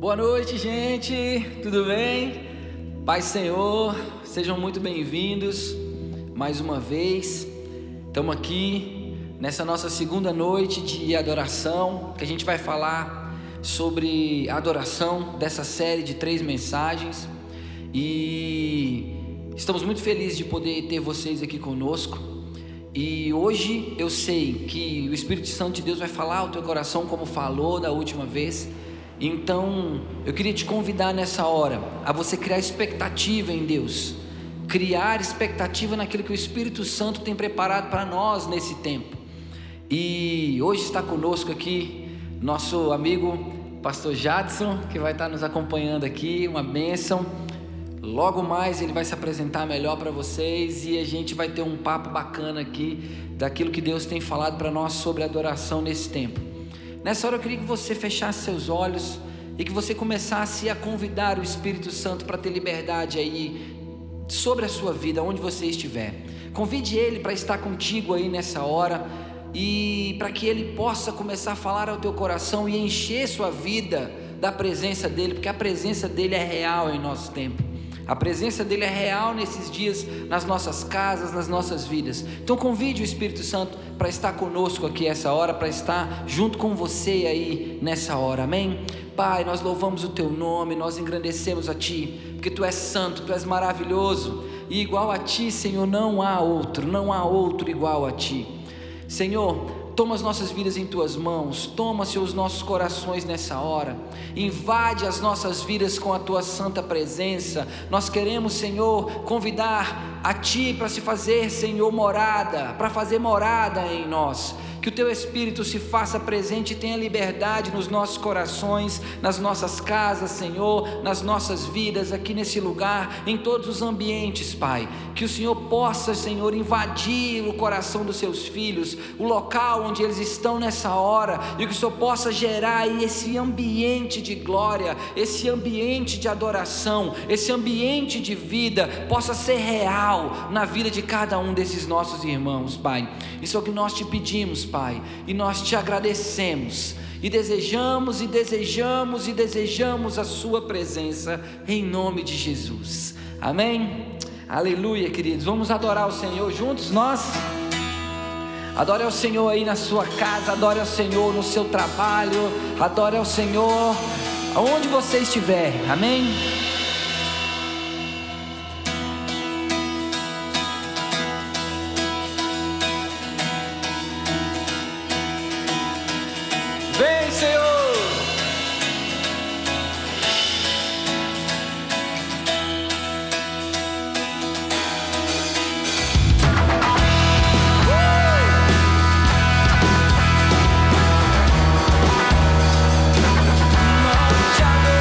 Boa noite, gente, tudo bem? Paz Senhor, sejam muito bem-vindos mais uma vez. Estamos aqui nessa nossa segunda noite de adoração, que a gente vai falar sobre a adoração dessa série de 3 mensagens. E estamos muito felizes de poder ter vocês aqui conosco. E hoje eu sei que o Espírito Santo de Deus vai falar ao teu coração como falou da última vez. Então eu queria te convidar nessa hora a você criar expectativa em Deus, criar expectativa naquilo que o Espírito Santo tem preparado para nós nesse tempo. E hoje está conosco aqui nosso amigo pastor Jadson, que vai estar nos acompanhando aqui, uma bênção. Logo mais ele vai se apresentar melhor para vocês e a gente vai ter um papo bacana aqui daquilo que Deus tem falado para nós sobre adoração nesse tempo. Nessa hora eu queria que você fechasse seus olhos e que você começasse a convidar o Espírito Santo para ter liberdade aí sobre a sua vida, onde você estiver. Convide Ele para estar contigo aí nessa hora e para que Ele possa começar a falar ao teu coração e encher sua vida da presença dEle, porque a presença dEle é real em nosso tempo. A presença dEle é real nesses dias, nas nossas casas, nas nossas vidas. Então convide o Espírito Santo para estar conosco aqui essa hora, para estar junto com você aí nessa hora, amém? Pai, nós louvamos o Teu nome, nós engrandecemos a Ti, porque Tu és santo, Tu és maravilhoso, e igual a Ti, Senhor, não há outro igual a Ti. Senhor, toma as nossas vidas em Tuas mãos, toma, Senhor, os nossos corações nessa hora, invade as nossas vidas com a Tua santa presença. Nós queremos, Senhor, convidar a Ti para se fazer, Senhor, morada, para fazer morada em nós. Que o Teu Espírito se faça presente e tenha liberdade nos nossos corações, nas nossas casas, Senhor, nas nossas vidas, aqui nesse lugar, em todos os ambientes, Pai. Que o Senhor possa, Senhor, invadir o coração dos Seus filhos, o local onde eles estão nessa hora, e que o Senhor possa gerar aí esse ambiente de glória, esse ambiente de adoração, esse ambiente de vida, possa ser real na vida de cada um desses nossos irmãos, Pai. Isso é o que nós Te pedimos, Pai, e nós Te agradecemos, e desejamos a Sua presença, em nome de Jesus, amém? Aleluia, queridos. Vamos adorar o Senhor juntos, nós? Adore ao Senhor aí na sua casa, adore ao Senhor no seu trabalho, adore ao Senhor aonde você estiver, amém? Vem, Senhor! Nós te adoramos.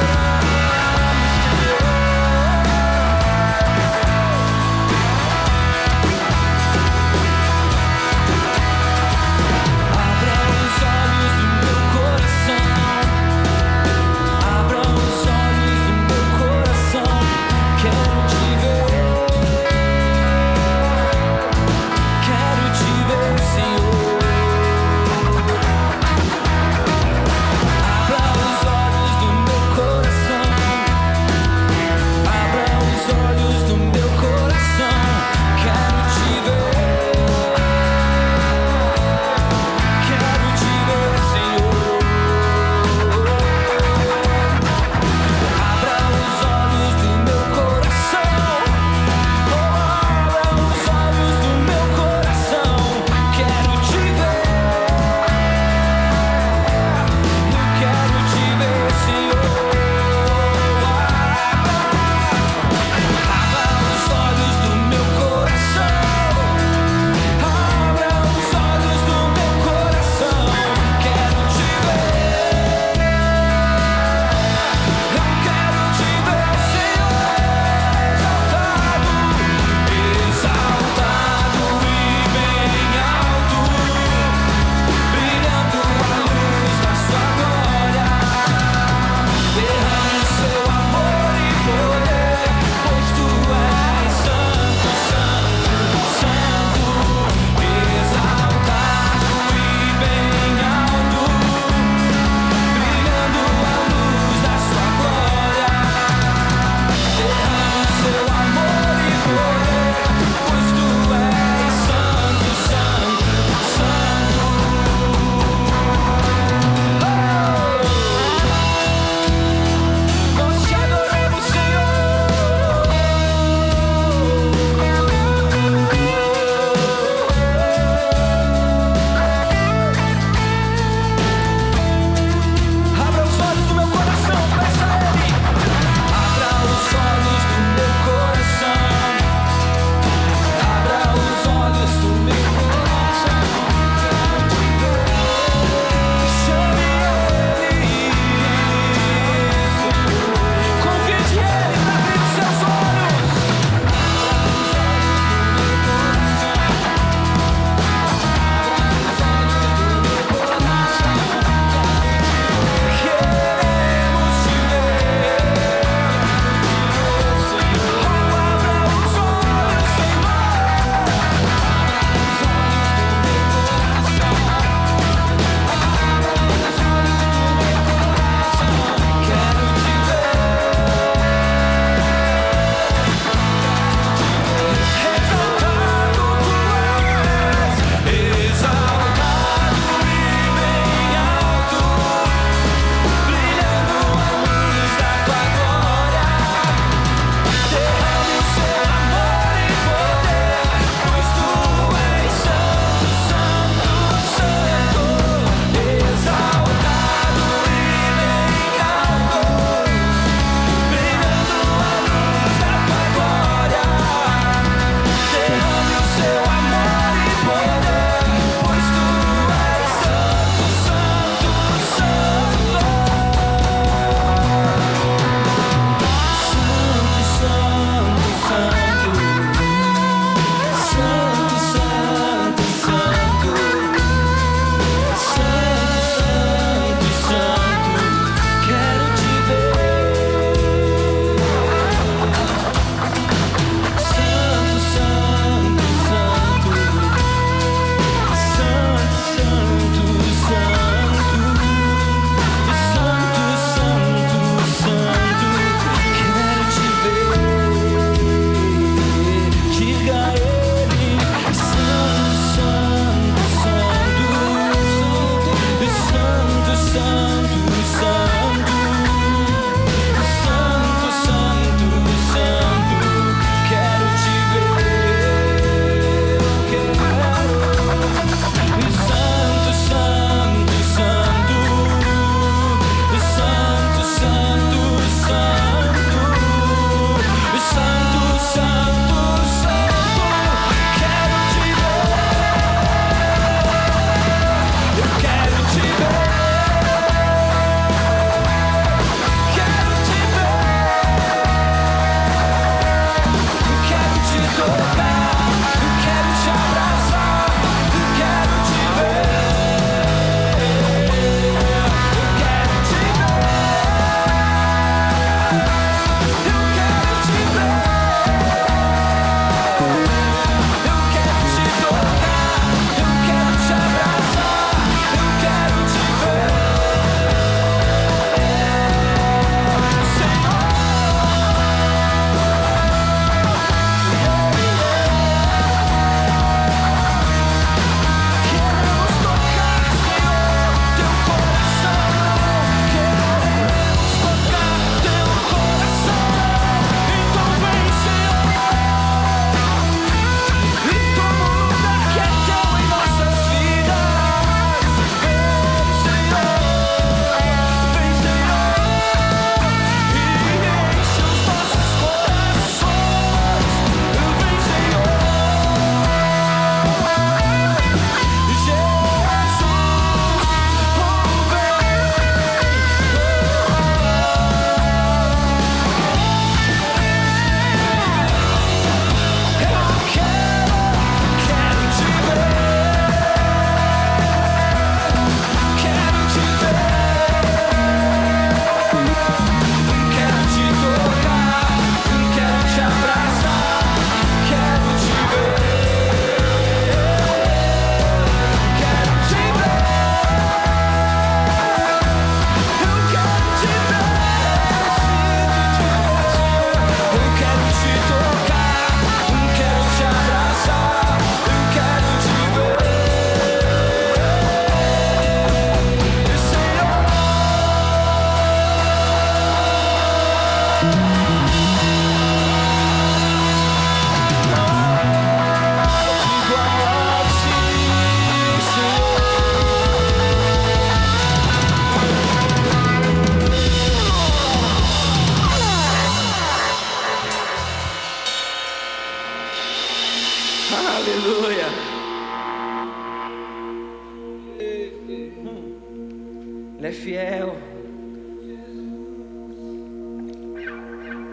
fiel.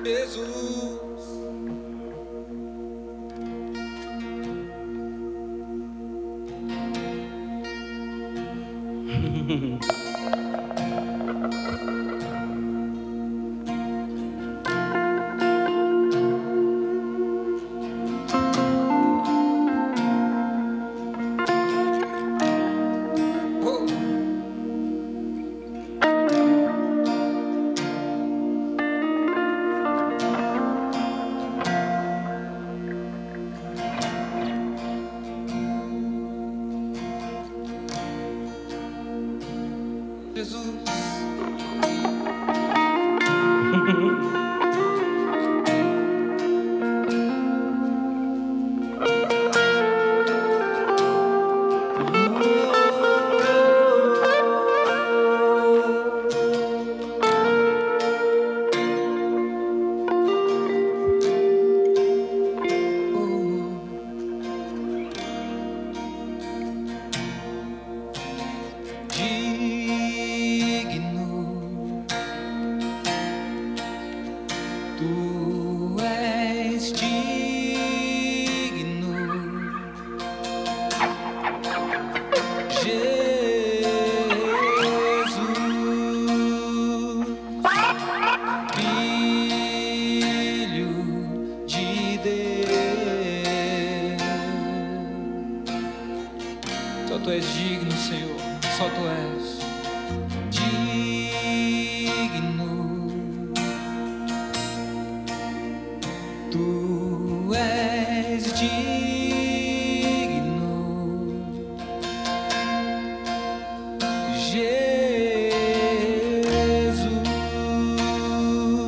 Jesus. Jesus. Só Tu és digno, Senhor, só Tu és digno. Tu és digno,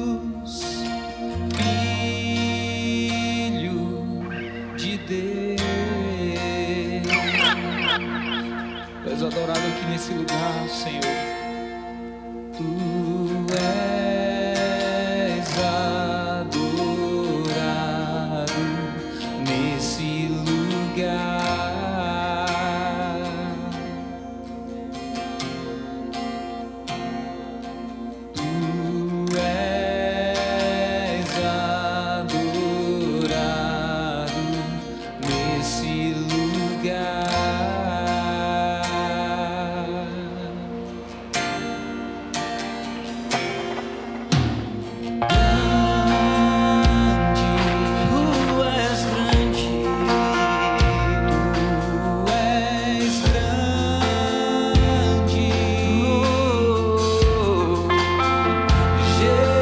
Jesus, Filho de Deus. Tu és adorado aqui nesse lugar, Senhor. Tu és adorado nesse lugar. Tu és adorado nesse lugar. Jesus.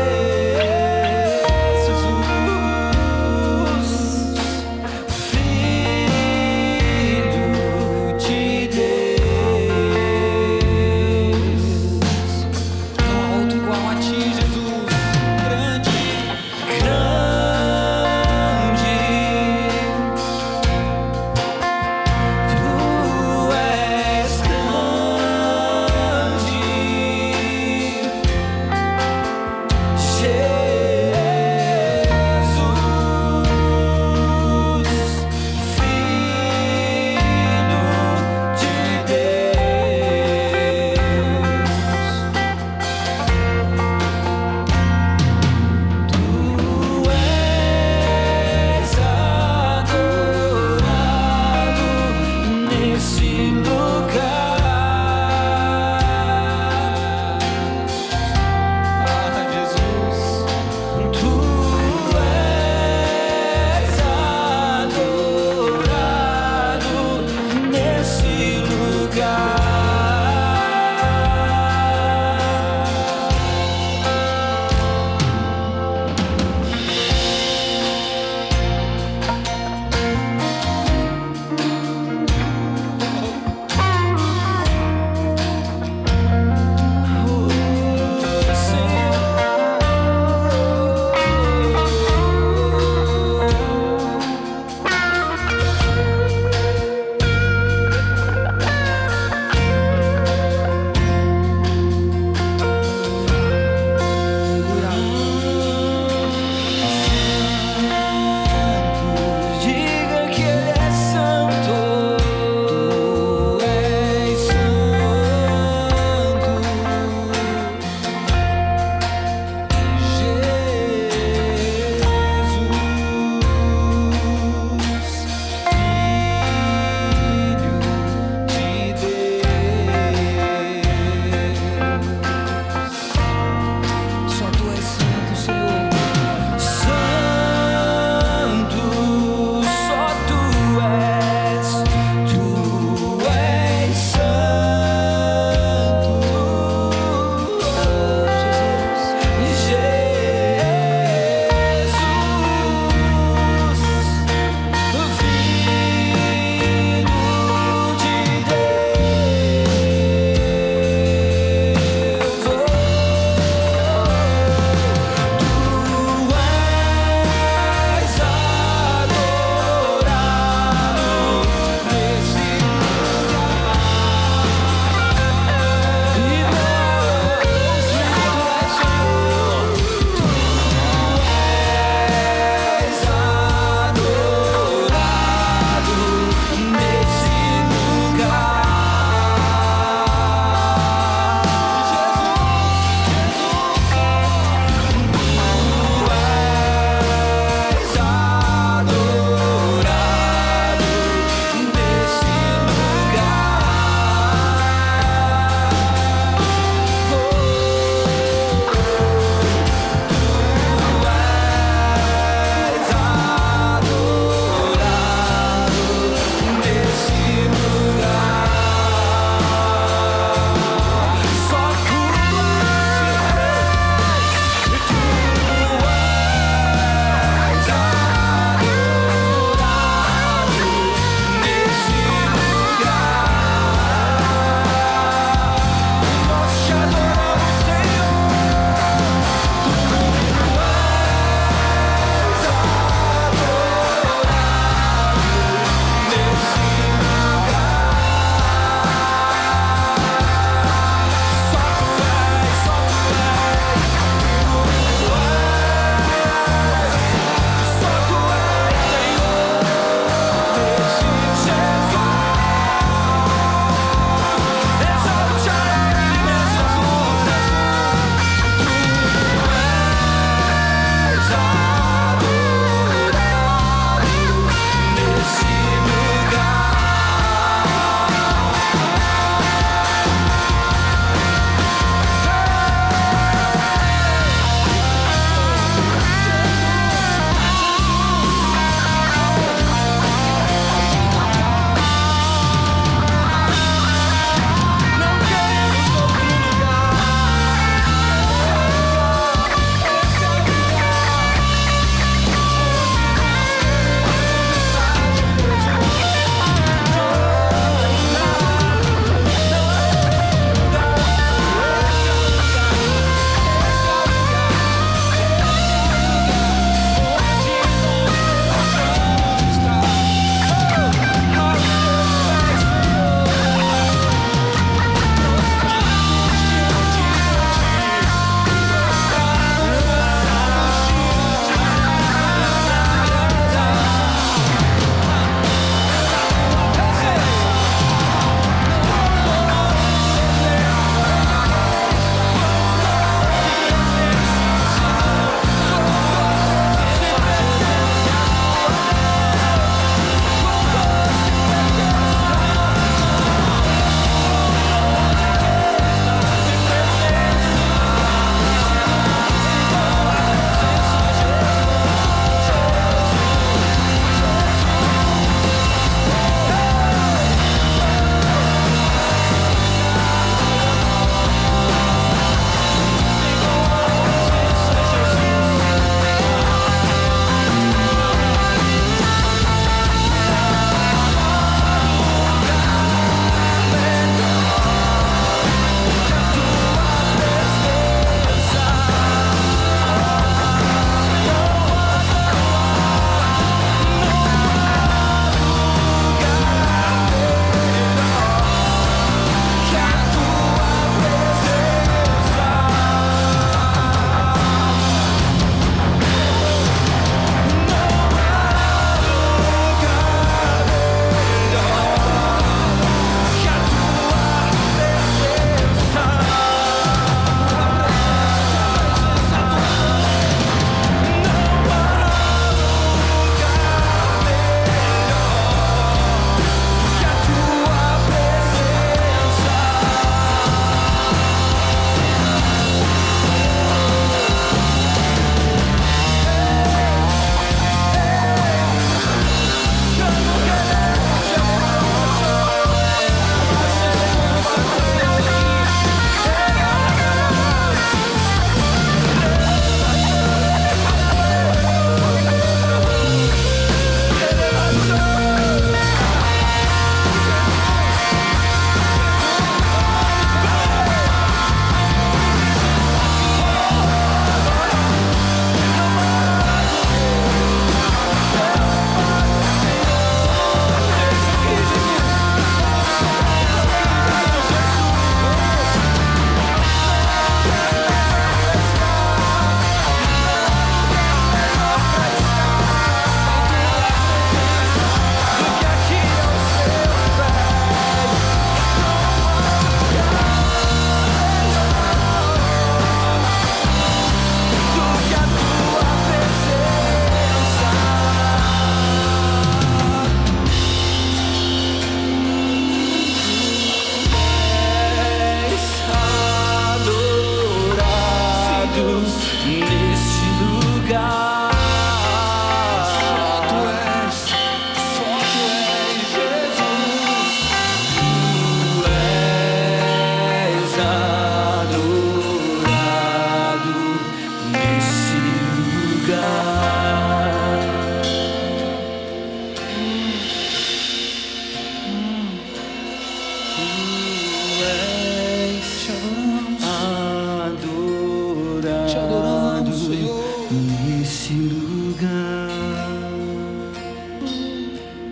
Senhor. nesse lugar.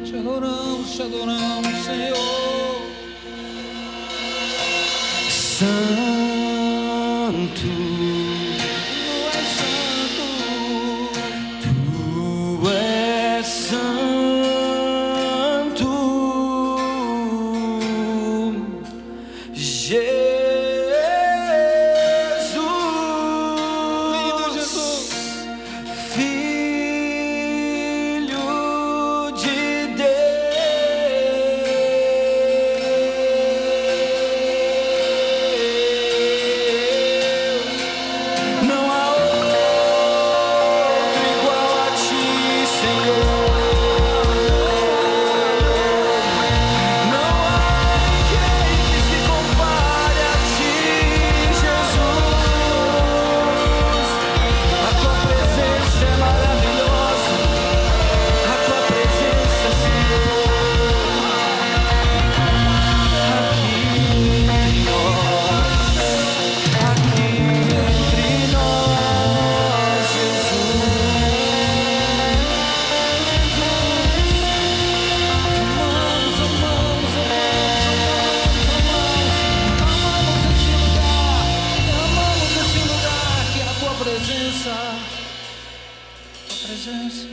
Te adoramos, Senhor. Santo, Tu és santo, Jesus, Filho de Deus. Não há outro igual a Ti, Senhor. Não há ninguém que se compare a Ti, Jesus. A Tua presença é maravilhosa. A Tua presença, Senhor. Aqui entre nós, Amamos esse lugar, que é a tua presença. Tua presença.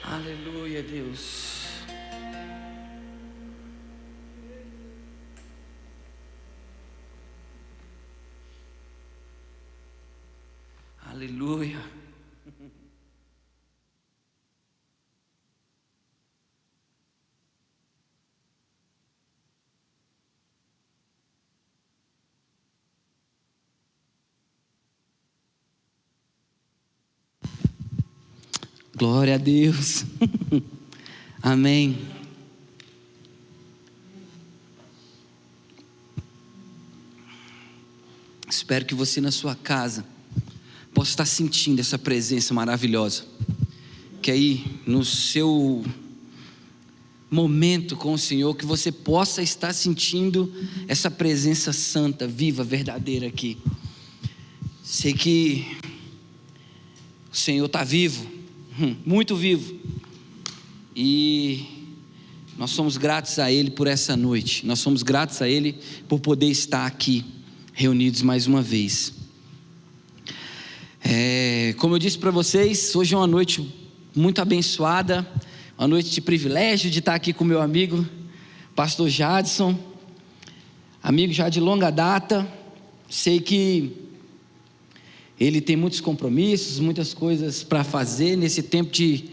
Aleluia, Deus. Aleluia. Glória a Deus. Amém. Espero que você na sua casa possa estar sentindo essa presença maravilhosa. Que aí no seu momento com o Senhor, que você possa estar sentindo essa presença santa, viva, verdadeira aqui. Sei que o Senhor está vivo, muito vivo. E nós somos gratos a Ele por essa noite. Nós somos gratos a Ele por poder estar aqui, reunidos mais uma vez. Como eu disse para vocês, hoje é uma noite muito abençoada, uma noite de privilégio de estar aqui com meu amigo, pastor Jadson, amigo já de longa data. Sei que ele tem muitos compromissos, muitas coisas para fazer nesse tempo de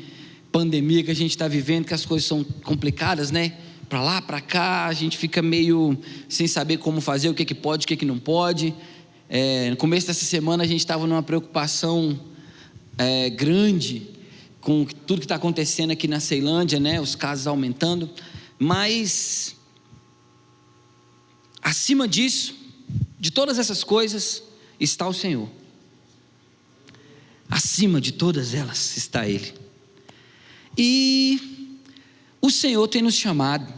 pandemia que a gente está vivendo, que as coisas são complicadas, né? Para lá, para cá, a gente fica meio sem saber como fazer, o que que pode, o que que não pode. No começo dessa semana a gente estava numa preocupação grande com tudo que está acontecendo aqui na Ceilândia, né? Os casos aumentando, mas acima disso, de todas essas coisas, está o Senhor. Acima de todas elas está Ele. E o Senhor tem nos chamado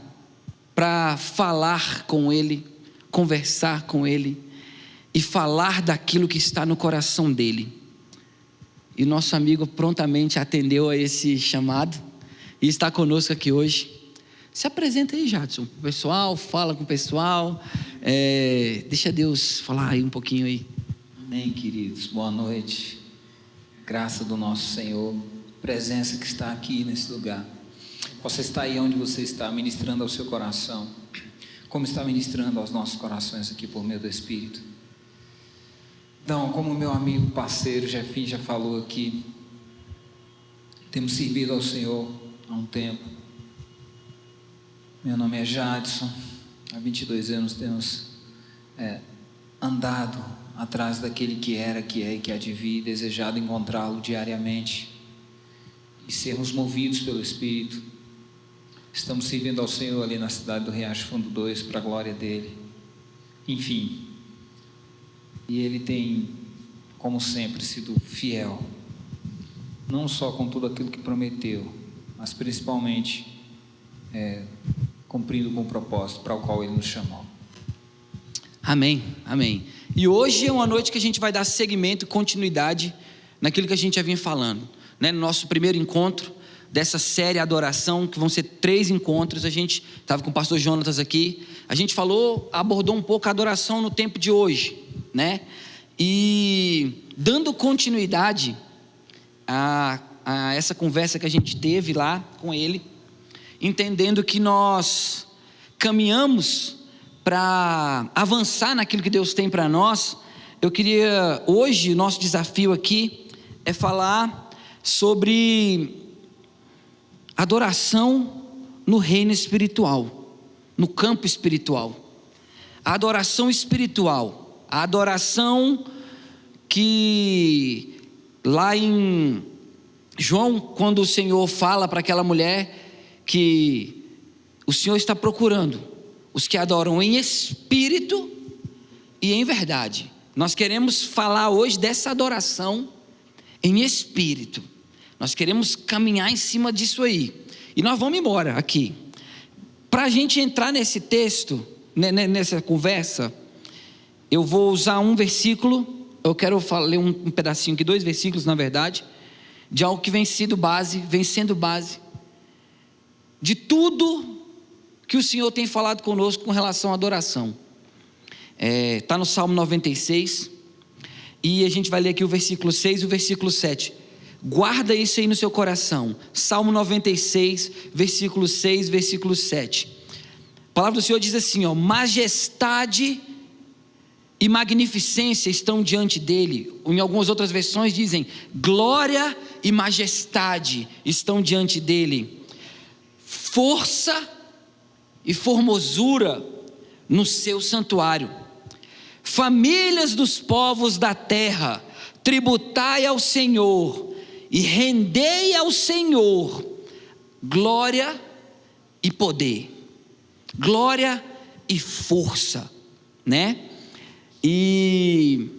para falar com Ele, conversar com Ele e falar daquilo que está no coração dEle. E nosso amigo prontamente atendeu a esse chamado e está conosco aqui hoje. Se apresenta aí, Jadson, o pessoal, fala com o pessoal, deixa Deus falar aí um pouquinho aí. Amém, queridos, boa noite. Graça do nosso Senhor, presença que está aqui nesse lugar. Possa estar aí onde você está, ministrando ao seu coração, como está ministrando aos nossos corações aqui por meio do Espírito. Então, como meu amigo, parceiro, Jefinho já falou aqui, temos servido ao Senhor há um tempo. Meu nome é Jadson, há 22 anos temos andado atrás daquele que era, que é e que há de vir, desejado encontrá-lo diariamente e sermos movidos pelo Espírito. Estamos servindo ao Senhor ali na cidade do Riacho Fundo 2, para a glória dEle. Enfim, e Ele tem, como sempre, sido fiel, não só com tudo aquilo que prometeu, mas principalmente cumprindo com o propósito para o qual Ele nos chamou. Amém, amém. E hoje é uma noite que a gente vai dar seguimento e continuidade naquilo que a gente já vinha falando, né? No nosso primeiro encontro dessa série Adoração, que vão ser 3 encontros. A gente estava com o pastor Jonatas aqui, a gente abordou um pouco a adoração no tempo de hoje, né? E dando continuidade a essa conversa que a gente teve lá com ele, entendendo que nós caminhamos para avançar naquilo que Deus tem para nós. Eu queria, hoje, o nosso desafio aqui é falar sobre adoração no reino espiritual, no campo espiritual. A adoração espiritual, a adoração que lá em João, quando o Senhor fala para aquela mulher que o Senhor está procurando os que adoram em espírito e em verdade. Nós queremos falar hoje dessa adoração em espírito. Nós queremos caminhar em cima disso aí. E nós vamos embora aqui. Para a gente entrar nesse texto, nessa conversa, eu vou usar um versículo. Eu quero ler um pedacinho aqui, 2 versículos na verdade, de algo que vem sendo base de tudo que o Senhor tem falado conosco com relação à adoração. Está no Salmo 96, e a gente vai ler aqui o versículo 6 e o versículo 7. Guarda isso aí no seu coração. Salmo 96, versículo 6, versículo 7. A palavra do Senhor diz assim, majestade e magnificência estão diante dele. Em algumas outras versões dizem, glória e majestade estão diante dele. Força e formosura no seu santuário. Famílias dos povos da terra, tributai ao Senhor e rendei ao Senhor glória e poder, glória e força, né? E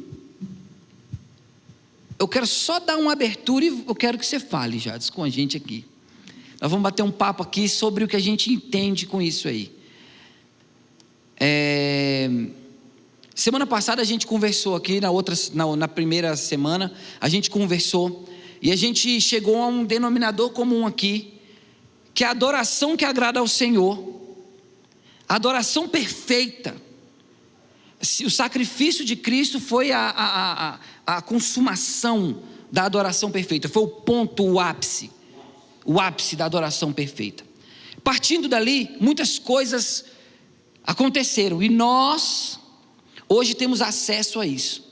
eu quero só dar uma abertura e eu quero que você fale, Jades, com a gente aqui. Nós vamos bater um papo aqui sobre o que a gente entende com isso aí. Semana passada a gente conversou aqui, na primeira semana, a gente conversou e a gente chegou a um denominador comum aqui, que é a adoração que agrada ao Senhor, a adoração perfeita. O sacrifício de Cristo foi a consumação da adoração perfeita, foi o ponto, o ápice da adoração perfeita. Partindo dali, muitas coisas aconteceram e nós hoje temos acesso a isso,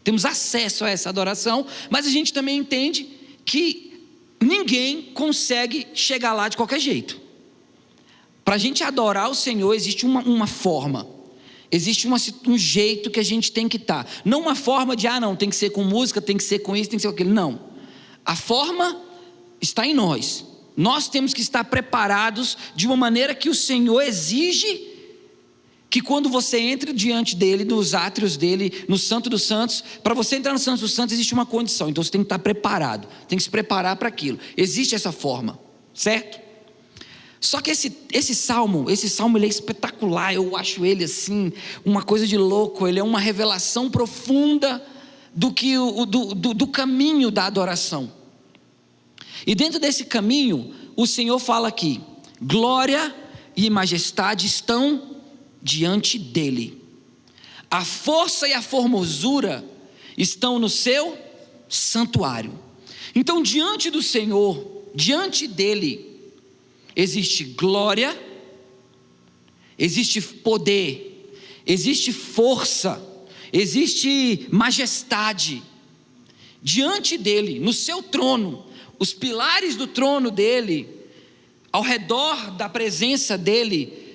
temos acesso a essa adoração, mas a gente também entende que ninguém consegue chegar lá de qualquer jeito. Para a gente adorar o Senhor existe uma forma, existe um jeito que a gente tem que estar, não uma forma de, não, tem que ser com música, tem que ser com isso, tem que ser com aquilo, não. A forma está em nós. Nós temos que estar preparados de uma maneira que o Senhor exige que quando você entra diante dele, nos átrios dele, no Santo dos Santos, para você entrar no Santo dos Santos existe uma condição, então você tem que estar preparado, tem que se preparar para aquilo, existe essa forma, certo? Só que esse salmo ele é espetacular, eu acho ele assim, uma coisa de louco, ele é uma revelação profunda do caminho da adoração. E dentro desse caminho, o Senhor fala aqui, glória e majestade estão diante dele, a força e a formosura estão no seu santuário. Então diante do Senhor, diante dele, existe glória, existe poder, existe força, existe majestade. Diante dele, no seu trono, os pilares do trono dele, ao redor da presença dele,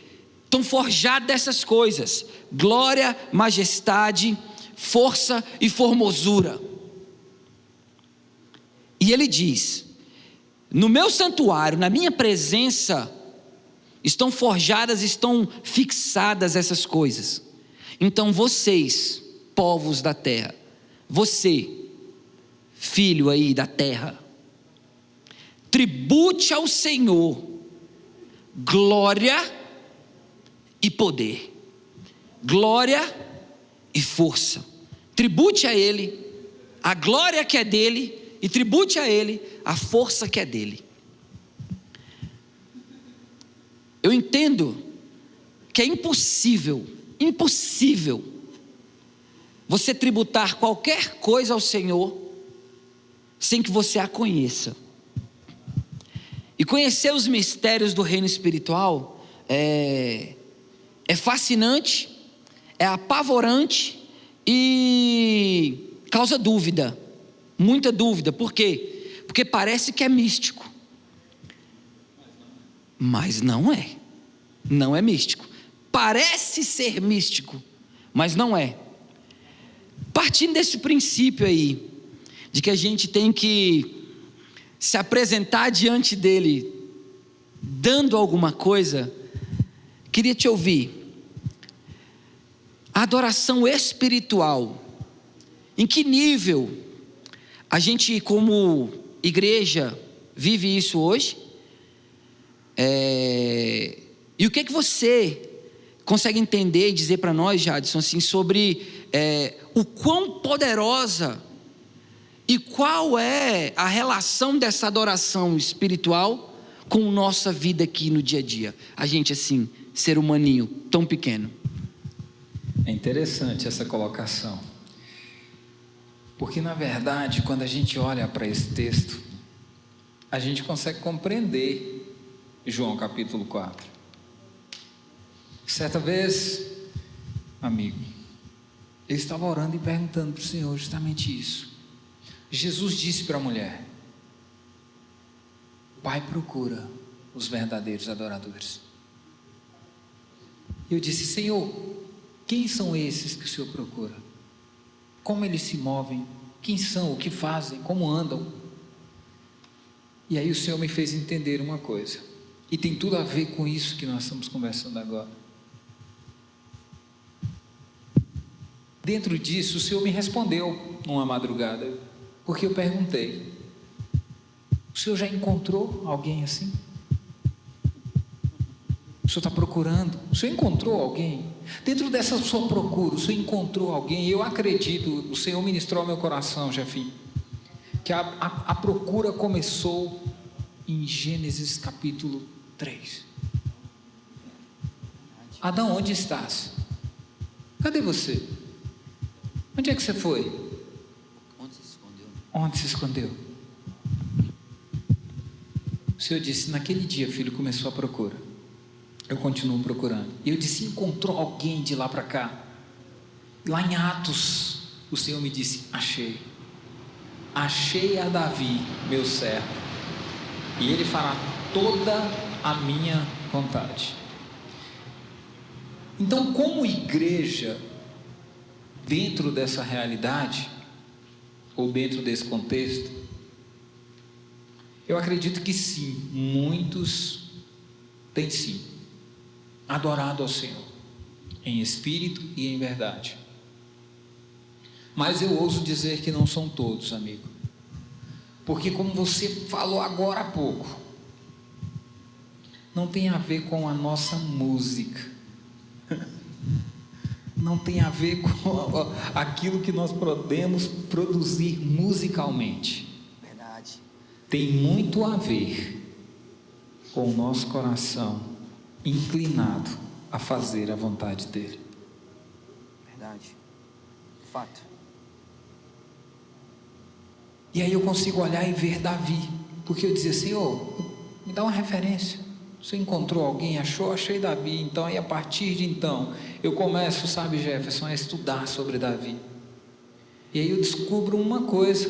estão forjadas dessas coisas: glória, majestade, força e formosura. E ele diz: no meu santuário, na minha presença, estão forjadas, estão fixadas essas coisas. Então vocês, povos da terra, você, filho aí da terra, tribute ao Senhor glória e poder, glória e força. Tribute a Ele a glória que é dele e tribute a Ele a força que é dele. Eu entendo que é impossível você tributar qualquer coisa ao Senhor sem que você a conheça. E conhecer os mistérios do reino espiritual é fascinante, é apavorante e causa dúvida, muita dúvida. Por quê? Porque parece que é místico, mas não é místico. Parece ser místico, mas não é. Partindo desse princípio aí, de que a gente tem que se apresentar diante dele, dando alguma coisa, queria te ouvir. A adoração espiritual, em que nível a gente como igreja vive isso hoje? E o que você consegue entender e dizer para nós, Jadson, assim, sobre o quão poderosa e qual é a relação dessa adoração espiritual com nossa vida aqui no dia a dia? A gente assim, ser humaninho tão pequeno. É interessante essa colocação, porque na verdade, quando a gente olha para esse texto, a gente consegue compreender João capítulo 4. Certa vez, amigo, eu estava orando e perguntando para o Senhor justamente isso. Jesus disse para a mulher: o Pai procura os verdadeiros adoradores. E eu disse: Senhor, quem são esses que o Senhor procura? Como eles se movem? Quem são? O que fazem? Como andam? E aí o Senhor me fez entender uma coisa, e tem tudo a ver com isso que nós estamos conversando agora. Dentro disso, o Senhor me respondeu numa madrugada, porque eu perguntei: o Senhor já encontrou alguém assim? O Senhor está procurando? O Senhor encontrou alguém? Dentro dessa sua procura, o Senhor encontrou alguém? Eu acredito, o Senhor ministrou ao meu coração, Jefinho, que a procura começou em Gênesis capítulo 3. Adão, onde estás? Cadê você? Onde é que você foi? Onde se escondeu? Onde se escondeu? O Senhor disse: naquele dia, filho, começou a procura. Eu continuo procurando. E eu disse: encontrou alguém de lá para cá? Lá em Atos, o Senhor me disse: achei a Davi, meu servo, e ele fará toda a minha vontade. Então, como igreja, dentro dessa realidade, ou dentro desse contexto, eu acredito que sim, muitos têm sim adorado ao Senhor, em espírito e em verdade. Mas eu ouso dizer que não são todos, amigo, porque como você falou agora há pouco, não tem a ver com a nossa música, não tem a ver com aquilo que nós podemos produzir musicalmente. Verdade. Tem muito a ver com o nosso coração inclinado a fazer a vontade dele. Verdade. Fato. E aí eu consigo olhar e ver Davi, porque eu dizia: Senhor, me dá uma referência. Você encontrou alguém? Achei Davi. Então aí a partir de então eu começo, sabe, Jefferson, a estudar sobre Davi. E aí eu descubro uma coisa.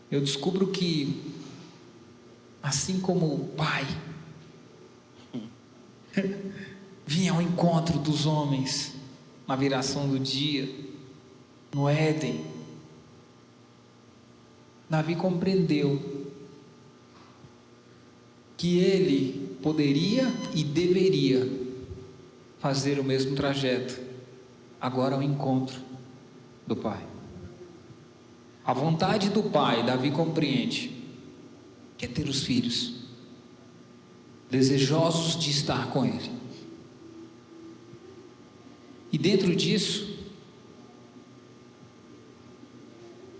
Eu descubro que, assim como o pai vinha ao encontro dos homens na viração do dia, no Éden, Davi compreendeu que ele poderia e deveria fazer o mesmo trajeto, agora ao encontro do Pai. A vontade do Pai, Davi compreende, que é ter os filhos desejosos de estar com Ele. E dentro disso,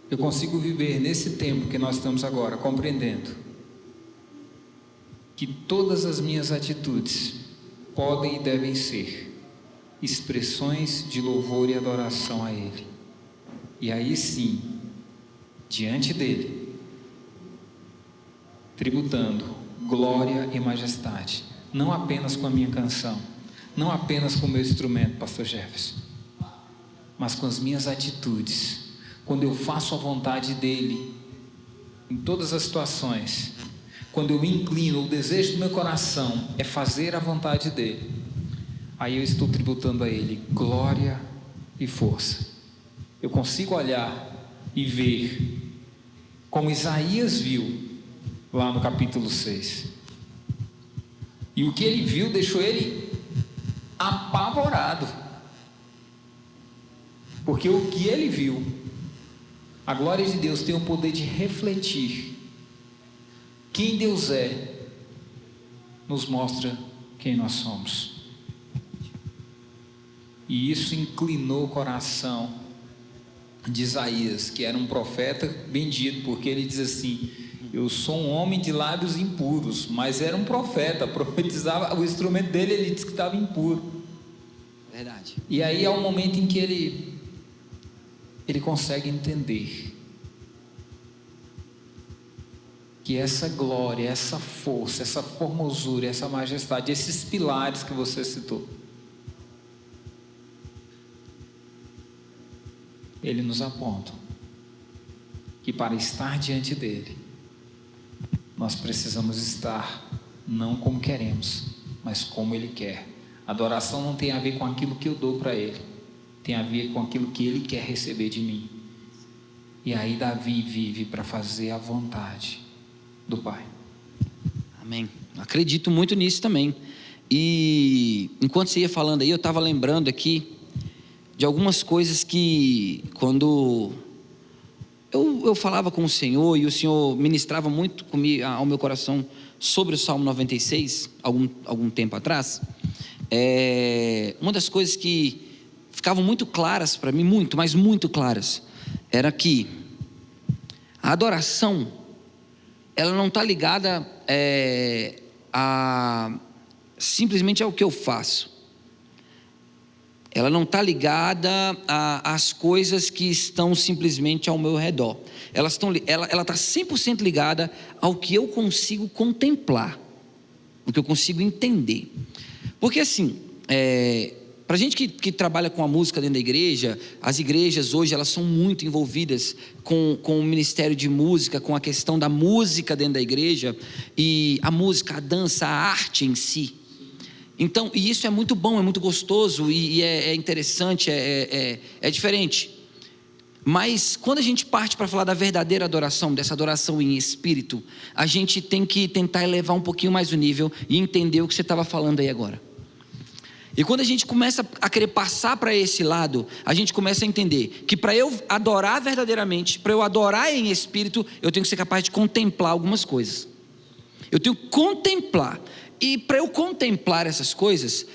eu consigo viver nesse tempo que nós estamos agora, compreendendo que todas as minhas atitudes podem e devem ser expressões de louvor e adoração a Ele. E aí sim, diante dEle, tributando glória e majestade, não apenas com a minha canção, não apenas com o meu instrumento, pastor Jefferson, mas com as minhas atitudes, quando eu faço a vontade dEle, em todas as situações, quando eu me inclino, o desejo do meu coração é fazer a vontade dEle, aí eu estou tributando a Ele glória e força. Eu consigo olhar e ver, como Isaías viu, lá no capítulo 6, e o que ele viu deixou ele apavorado, porque o que ele viu, a glória de Deus tem o poder de refletir quem Deus é, nos mostra quem nós somos. E isso inclinou o coração de Isaías, que era um profeta bendito, porque ele diz assim: eu sou um homem de lábios impuros, mas era um profeta, profetizava, o instrumento dele, ele disse que estava impuro. Verdade. E aí é um momento em que ele consegue entender que essa glória, essa força, essa formosura, essa majestade, esses pilares que você citou, ele nos aponta que para estar diante dele, nós precisamos estar não como queremos, mas como ele quer. Adoração não tem a ver com aquilo que eu dou para ele, tem a ver com aquilo que ele quer receber de mim. E aí Davi vive para fazer a vontade do Pai. Amém. Acredito muito nisso também. E enquanto você ia falando aí, eu estava lembrando aqui de algumas coisas que, quando eu falava com o Senhor, e o Senhor ministrava muito comigo, ao meu coração, sobre o Salmo 96, algum tempo atrás, uma das coisas que ficavam muito claras para mim, mas muito claras, era que a adoração, ela não está ligada simplesmente ao que eu faço. Ela não está ligada às coisas que estão simplesmente ao meu redor. Ela está 100% ligada ao que eu consigo contemplar, o que eu consigo entender. Porque assim, para a gente que trabalha com a música dentro da igreja, as igrejas hoje elas são muito envolvidas com o ministério de música, com a questão da música dentro da igreja, e a música, a dança, a arte em si. Então, e isso é muito bom, é muito gostoso, e é interessante, é diferente. Mas quando a gente parte para falar da verdadeira adoração, dessa adoração em espírito, a gente tem que tentar elevar um pouquinho mais o nível e entender o que você estava falando aí agora. E quando a gente começa a querer passar para esse lado, a gente começa a entender que para eu adorar verdadeiramente, para eu adorar em espírito, eu tenho que ser capaz de contemplar algumas coisas. Eu tenho que contemplar. E para eu contemplar essas coisas,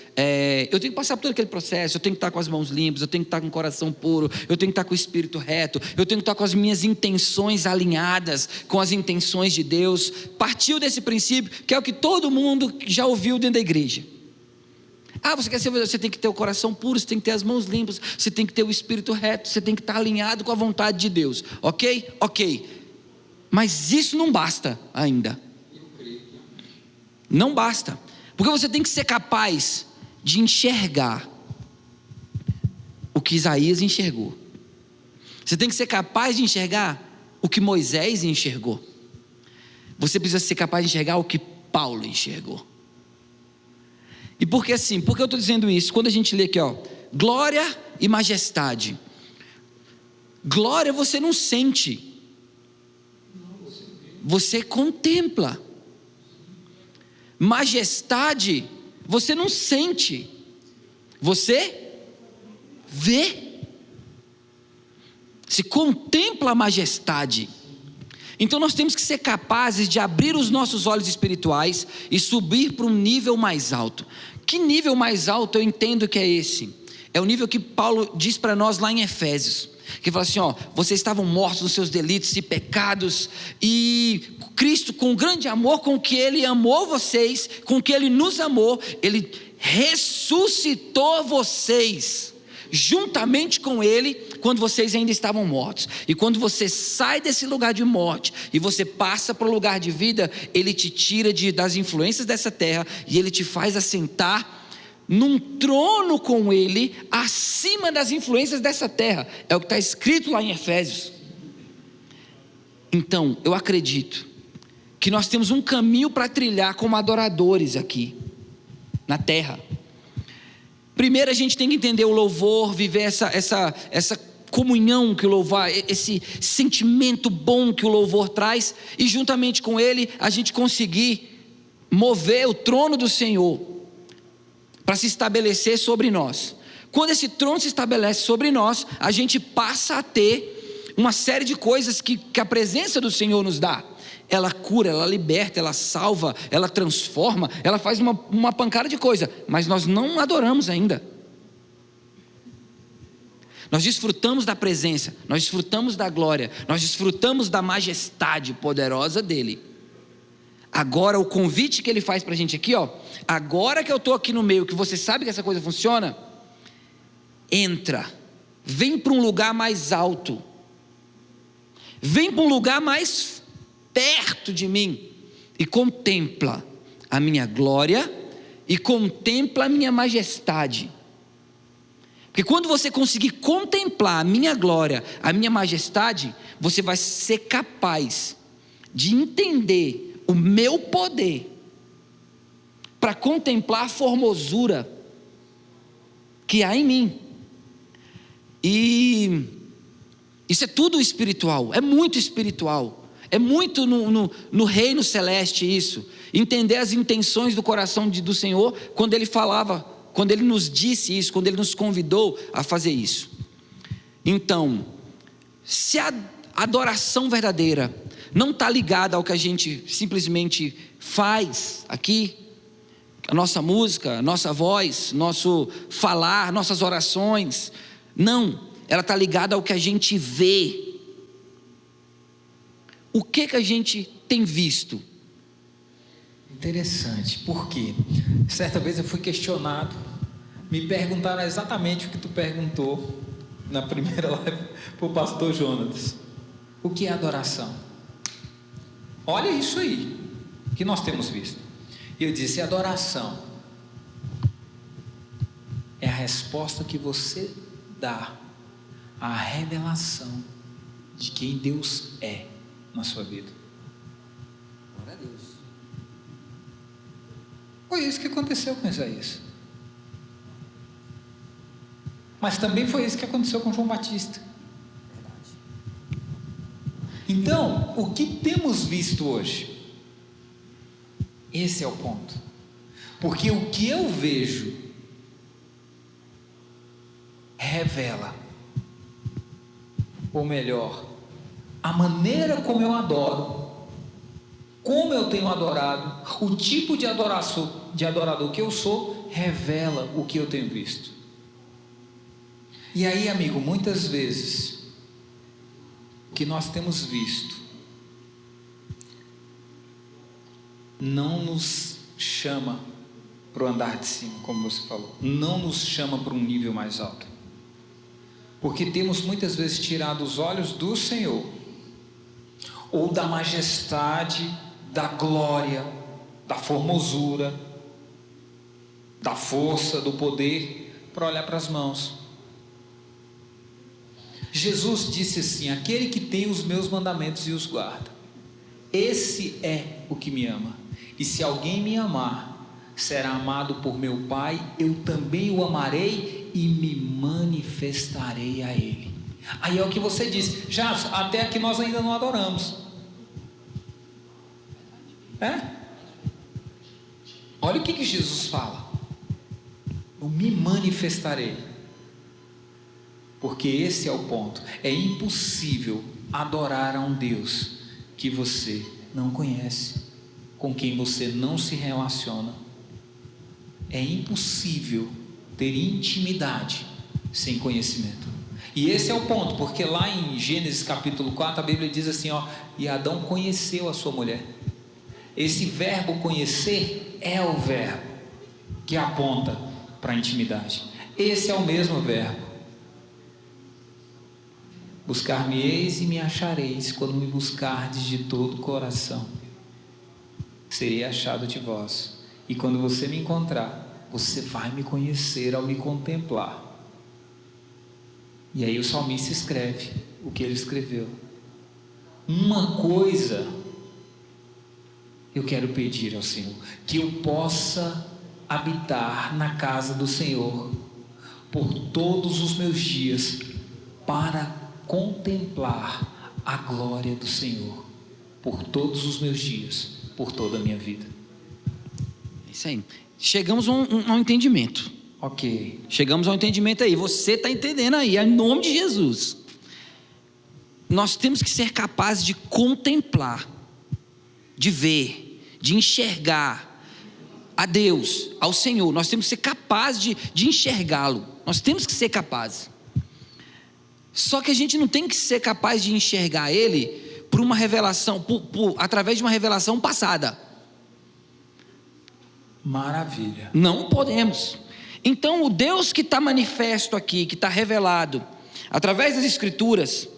eu tenho que passar por todo aquele processo. Eu tenho que estar com as mãos limpas, eu tenho que estar com o coração puro, eu tenho que estar com o espírito reto, eu tenho que estar com as minhas intenções alinhadas com as intenções de Deus. Partiu desse princípio, que é o que todo mundo já ouviu dentro da igreja. Você tem que ter o coração puro, você tem que ter as mãos limpas, você tem que ter o espírito reto, você tem que estar alinhado com a vontade de Deus. Ok. Mas isso não basta ainda. Não basta, porque você tem que ser capaz de enxergar o que Isaías enxergou. Você tem que ser capaz de enxergar o que Moisés enxergou. Você precisa ser capaz de enxergar o que Paulo enxergou. E por que assim? Por que eu estou dizendo isso? Quando a gente lê aqui, glória e majestade. Glória você não sente, você contempla. Majestade você não sente, você vê. Se contempla a majestade. Então nós temos que ser capazes de abrir os nossos olhos espirituais e subir para um nível mais alto. Que nível mais alto eu entendo que é esse? É o nível que Paulo diz para nós lá em Efésios, que fala assim, vocês estavam mortos nos seus delitos e pecados, e Cristo, com o grande amor com que Ele amou vocês, com que Ele nos amou, Ele ressuscitou vocês, juntamente com Ele, quando vocês ainda estavam mortos. E quando você sai desse lugar de morte, e você passa para o lugar de vida, Ele te tira das influências dessa terra, e Ele te faz assentar num trono com Ele, acima das influências dessa terra. É o que está escrito lá em Efésios. Então, eu acredito que nós temos um caminho para trilhar como adoradores aqui na terra. Primeiro a gente tem que entender o louvor, viver essa comunhão que o louvor, esse sentimento bom que o louvor traz, e juntamente com ele a gente conseguir mover o trono do Senhor para se estabelecer sobre nós. Quando esse trono se estabelece sobre nós, a gente passa a ter uma série de coisas que a presença do Senhor nos dá. Ela cura, ela liberta, ela salva, ela transforma, ela faz uma pancada de coisa, mas nós não adoramos ainda. Nós desfrutamos da presença, nós desfrutamos da glória, nós desfrutamos da majestade poderosa dele. Agora o convite que ele faz para a gente aqui, agora que eu estou aqui no meio, que você sabe que essa coisa funciona, entra, vem para um lugar mais alto, vem para um lugar mais perto de mim, e contempla a minha glória, e contempla a minha majestade. Porque quando você conseguir contemplar a minha glória, a minha majestade, você vai ser capaz de entender o meu poder para contemplar a formosura que há em mim. E isso é tudo espiritual, é muito espiritual, é muito no reino celeste isso. Entender as intenções do coração do Senhor quando Ele falava, quando Ele nos disse isso, quando Ele nos convidou a fazer isso. Então, se a adoração verdadeira não está ligada ao que a gente simplesmente faz aqui, a nossa música, a nossa voz, nosso falar, nossas orações, não, ela está ligada ao que a gente vê. O que a gente tem visto? Interessante, porque certa vez eu fui questionado, me perguntaram exatamente o que tu perguntou na primeira live para o pastor Jonas: o que é adoração? Olha isso aí que nós temos visto. E eu disse: adoração é a resposta que você dá à revelação de quem Deus é na sua vida. Glória a Deus. Foi isso que aconteceu com Isaías. Mas também foi isso que aconteceu com João Batista. Então, o que temos visto hoje? Esse é o ponto. Porque o que eu vejo revela, ou melhor, a maneira como eu adoro, como eu tenho adorado, o tipo de adorador que eu sou, revela o que eu tenho visto. E aí, amigo, muitas vezes o que nós temos visto não nos chama para o andar de cima, como você falou, não nos chama para um nível mais alto, porque temos muitas vezes tirado os olhos do Senhor, ou da majestade, da glória, da formosura, da força, do poder, para olhar para as mãos. Jesus disse assim: aquele que tem os meus mandamentos e os guarda, esse é o que me ama, e se alguém me amar, será amado por meu Pai, eu também o amarei e me manifestarei a ele. Aí é o que você disse: já até aqui nós ainda não adoramos. Olha o que Jesus fala: eu me manifestarei. Porque esse é o ponto. É impossível adorar a um Deus que você não conhece, com quem você não se relaciona. É impossível ter intimidade sem conhecimento. E esse é o ponto, porque lá em Gênesis capítulo 4, a Bíblia diz assim, ó, e Adão conheceu a sua mulher. Esse verbo conhecer é o verbo que aponta para a intimidade. Esse é o mesmo verbo. Buscar-me-eis e me achareis, quando me buscardes de todo o coração. Serei achado de vós. E quando você me encontrar, você vai me conhecer ao me contemplar. E aí o salmista escreve o que ele escreveu. Uma coisa eu quero pedir ao Senhor, que eu possa habitar na casa do Senhor por todos os meus dias, para contemplar a glória do Senhor por todos os meus dias, por toda a minha vida. Isso aí. Chegamos a um entendimento. Ok. Chegamos ao entendimento aí. Você está entendendo aí, em nome de Jesus. Nós temos que ser capazes de contemplar, de ver, de enxergar a Deus, ao Senhor. Nós temos que ser capazes de enxergá-lo. Nós temos que ser capazes. Só que a gente não tem que ser capaz de enxergar Ele por uma revelação, através de uma revelação passada. Maravilha. Não podemos. Então o Deus que está manifesto aqui, que está revelado através das Escrituras,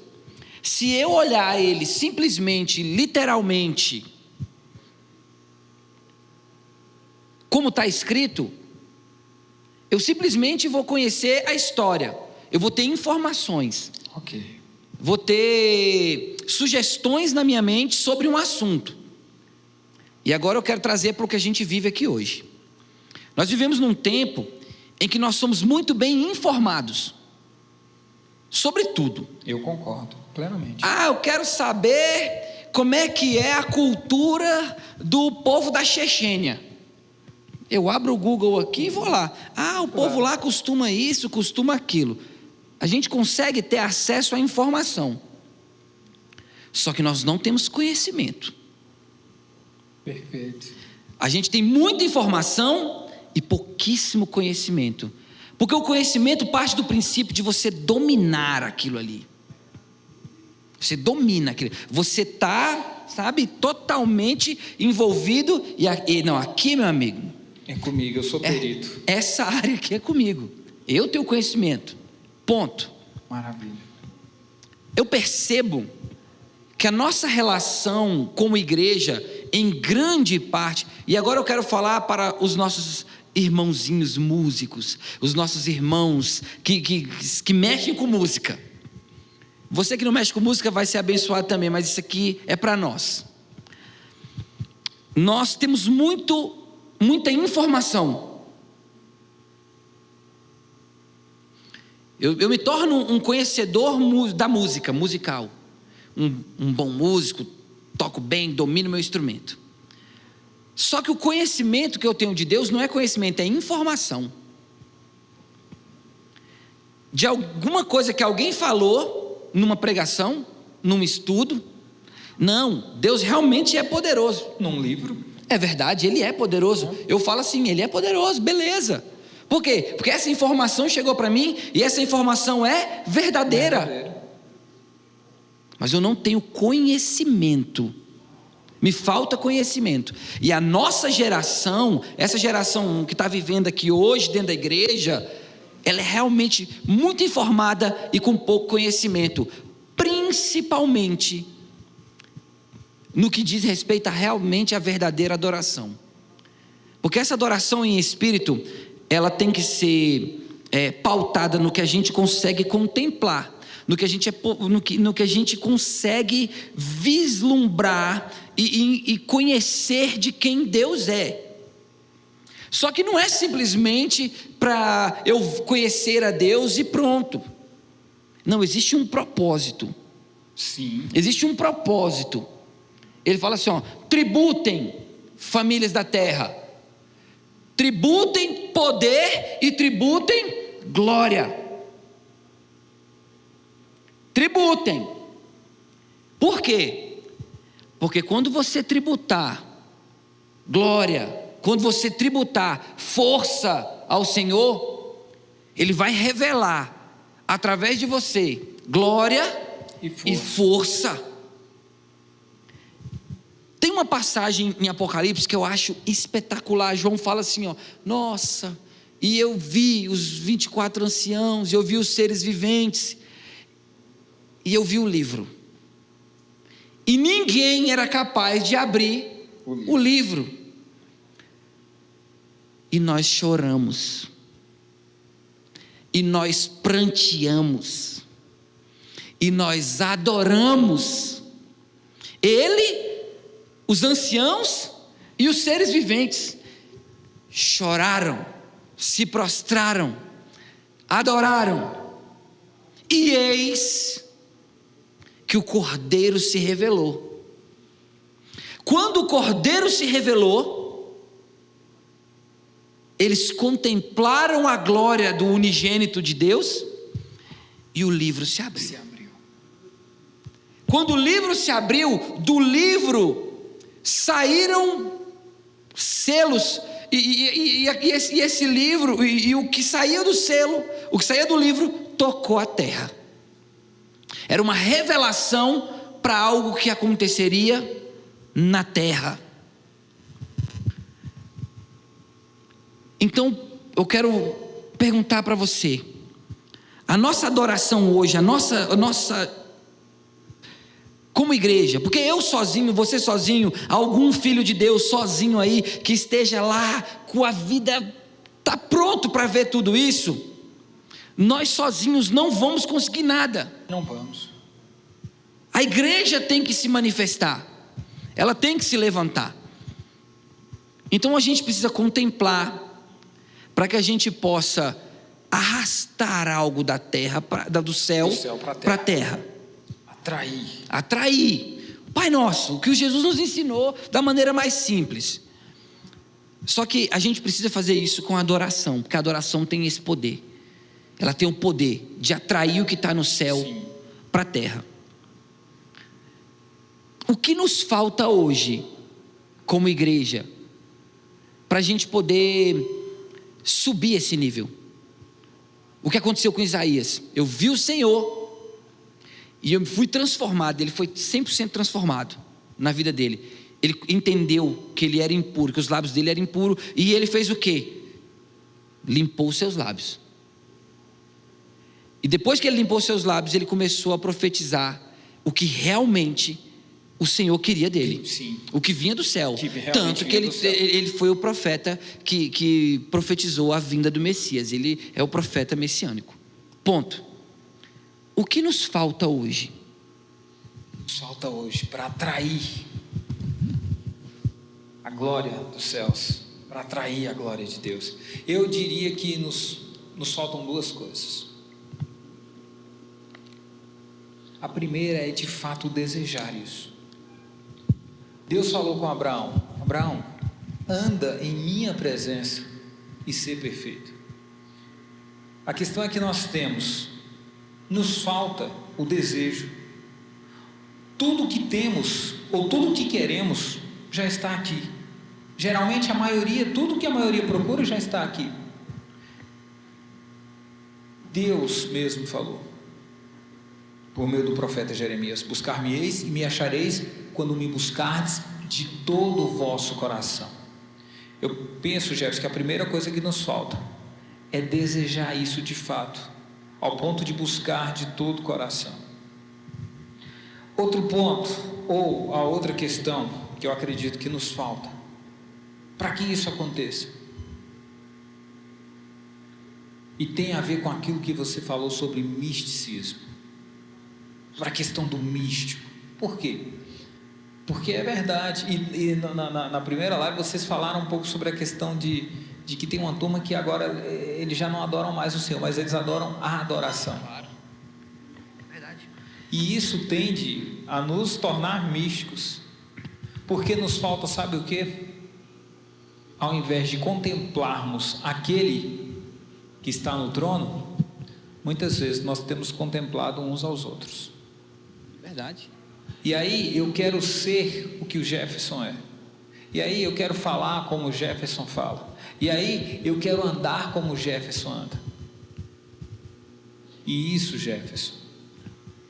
se eu olhar Ele simplesmente, literalmente, como está escrito, eu simplesmente vou conhecer a história, eu vou ter informações, vou ter sugestões na minha mente sobre um assunto. E agora eu quero trazer para o que a gente vive aqui hoje. Nós vivemos num tempo em que nós somos muito bem informados sobre tudo. Eu concordo plenamente. Eu quero saber como é que é a cultura do povo da Chechênia. Eu abro o Google aqui e vou lá. O povo lá costuma isso, costuma aquilo. A gente consegue ter acesso à informação. Só que nós não temos conhecimento. Perfeito. A gente tem muita informação e pouquíssimo conhecimento. Porque o conhecimento parte do princípio de você dominar aquilo ali. Você domina aquilo. Você está, totalmente envolvido. Não, aqui, meu amigo, é comigo, eu sou perito. Essa área aqui é comigo. Eu tenho conhecimento. Ponto. Maravilha. Eu percebo que a nossa relação como igreja, em grande parte, e agora eu quero falar para os nossos irmãozinhos músicos, os nossos irmãos que mexem com música. Você que não mexe com música vai ser abençoado também, mas isso aqui é para nós. Nós temos muita informação. Eu me torno um conhecedor da música, musical. Um bom músico, toco bem, domino meu instrumento. Só que o conhecimento que eu tenho de Deus não é conhecimento, é informação. De alguma coisa que alguém falou numa pregação, num estudo. Não, Deus realmente é poderoso. Num livro. É verdade, Ele é poderoso. Eu falo assim, Ele é poderoso, beleza. Por quê? Porque essa informação chegou para mim e essa informação é verdadeira. Mas eu não tenho conhecimento. Me falta conhecimento. E a nossa geração, essa geração que está vivendo aqui hoje dentro da igreja, ela é realmente muito informada e com pouco conhecimento, principalmente no que diz respeito a realmente a verdadeira adoração. Porque essa adoração em espírito, ela tem que ser pautada no que a gente consegue contemplar, no que a gente consegue vislumbrar e conhecer de quem Deus é. Só que não é simplesmente para eu conhecer a Deus e pronto. Não, existe um propósito. Sim. Existe um propósito. Ele fala assim, tributem, famílias da terra. Tributem poder e tributem glória. Tributem. Por quê? Porque quando você tributar glória, quando você tributar força ao Senhor, Ele vai revelar através de você, glória e força. Tem uma passagem em Apocalipse que eu acho espetacular. João fala assim, ó: nossa, e eu vi os 24 anciãos, eu vi os seres viventes, e eu vi o livro, e ninguém era capaz de abrir o livro. E nós choramos, e nós pranteamos, e nós adoramos Ele, os anciãos e os seres viventes. Choraram, se prostraram, adoraram, e eis que o Cordeiro se revelou. Quando o Cordeiro se revelou, eles contemplaram a glória do unigênito de Deus, e o livro se abriu. Quando o livro se abriu, do livro saíram selos, e esse livro, e o que saía do selo, o que saía do livro, tocou a terra. Era uma revelação para algo que aconteceria na terra. Então, eu quero perguntar para você: a nossa adoração hoje, a nossa como igreja, porque eu sozinho, você sozinho, algum filho de Deus sozinho aí, que esteja lá com a vida, está pronto para ver tudo isso, nós sozinhos não vamos conseguir nada. Não vamos. A igreja tem que se manifestar, ela tem que se levantar. Então a gente precisa contemplar, para que a gente possa arrastar algo da terra, do céu para a terra. Atrair. Pai nosso, o que Jesus nos ensinou da maneira mais simples. Só que a gente precisa fazer isso com adoração, porque a adoração tem esse poder. Ela tem o poder de atrair o que está no céu para a terra. O que nos falta hoje, como igreja, para a gente poder subir esse nível? O que aconteceu com Isaías? Eu vi o Senhor e eu fui transformado. Ele foi 100% transformado na vida dele. Ele entendeu que ele era impuro, que os lábios dele eram impuros, e ele fez o quê? Limpou os seus lábios. E depois que ele limpou os seus lábios, ele começou a profetizar o que realmente o Senhor queria dele. Sim. O que vinha do céu. Tanto que ele foi o profeta que profetizou a vinda do Messias. Ele é o profeta messiânico. Ponto. O que nos falta hoje? Nos falta hoje para atrair a glória dos céus, para atrair a glória de Deus. Eu diria que nos faltam duas coisas. A primeira é de fato desejar isso. Deus falou com Abraão: Abraão, anda em minha presença e ser perfeito. A questão é que nos falta o desejo. Tudo que temos, ou tudo que queremos, já está aqui. Geralmente tudo que a maioria procura já está aqui. Deus mesmo falou, por meio do profeta Jeremias: buscar-me-eis e me achareis, quando me buscardes de todo o vosso coração. Eu penso, Jefferson, que a primeira coisa que nos falta é desejar isso de fato, ao ponto de buscar de todo o coração. Outro ponto, ou a outra questão que eu acredito que nos falta, para que isso aconteça, e tem a ver com aquilo que você falou sobre misticismo, para a questão do místico. Por quê? Porque é verdade, e na primeira live vocês falaram um pouco sobre a questão de que tem uma turma que agora eles já não adoram mais o Senhor, mas eles adoram a adoração. Claro. É verdade. E isso tende a nos tornar místicos, porque nos falta, sabe o quê? Ao invés de contemplarmos aquele que está no trono, muitas vezes nós temos contemplado uns aos outros. Verdade. E aí eu quero ser o que o Jefferson é. E aí eu quero falar como o Jefferson fala. E aí eu quero andar como o Jefferson anda. E isso, Jefferson,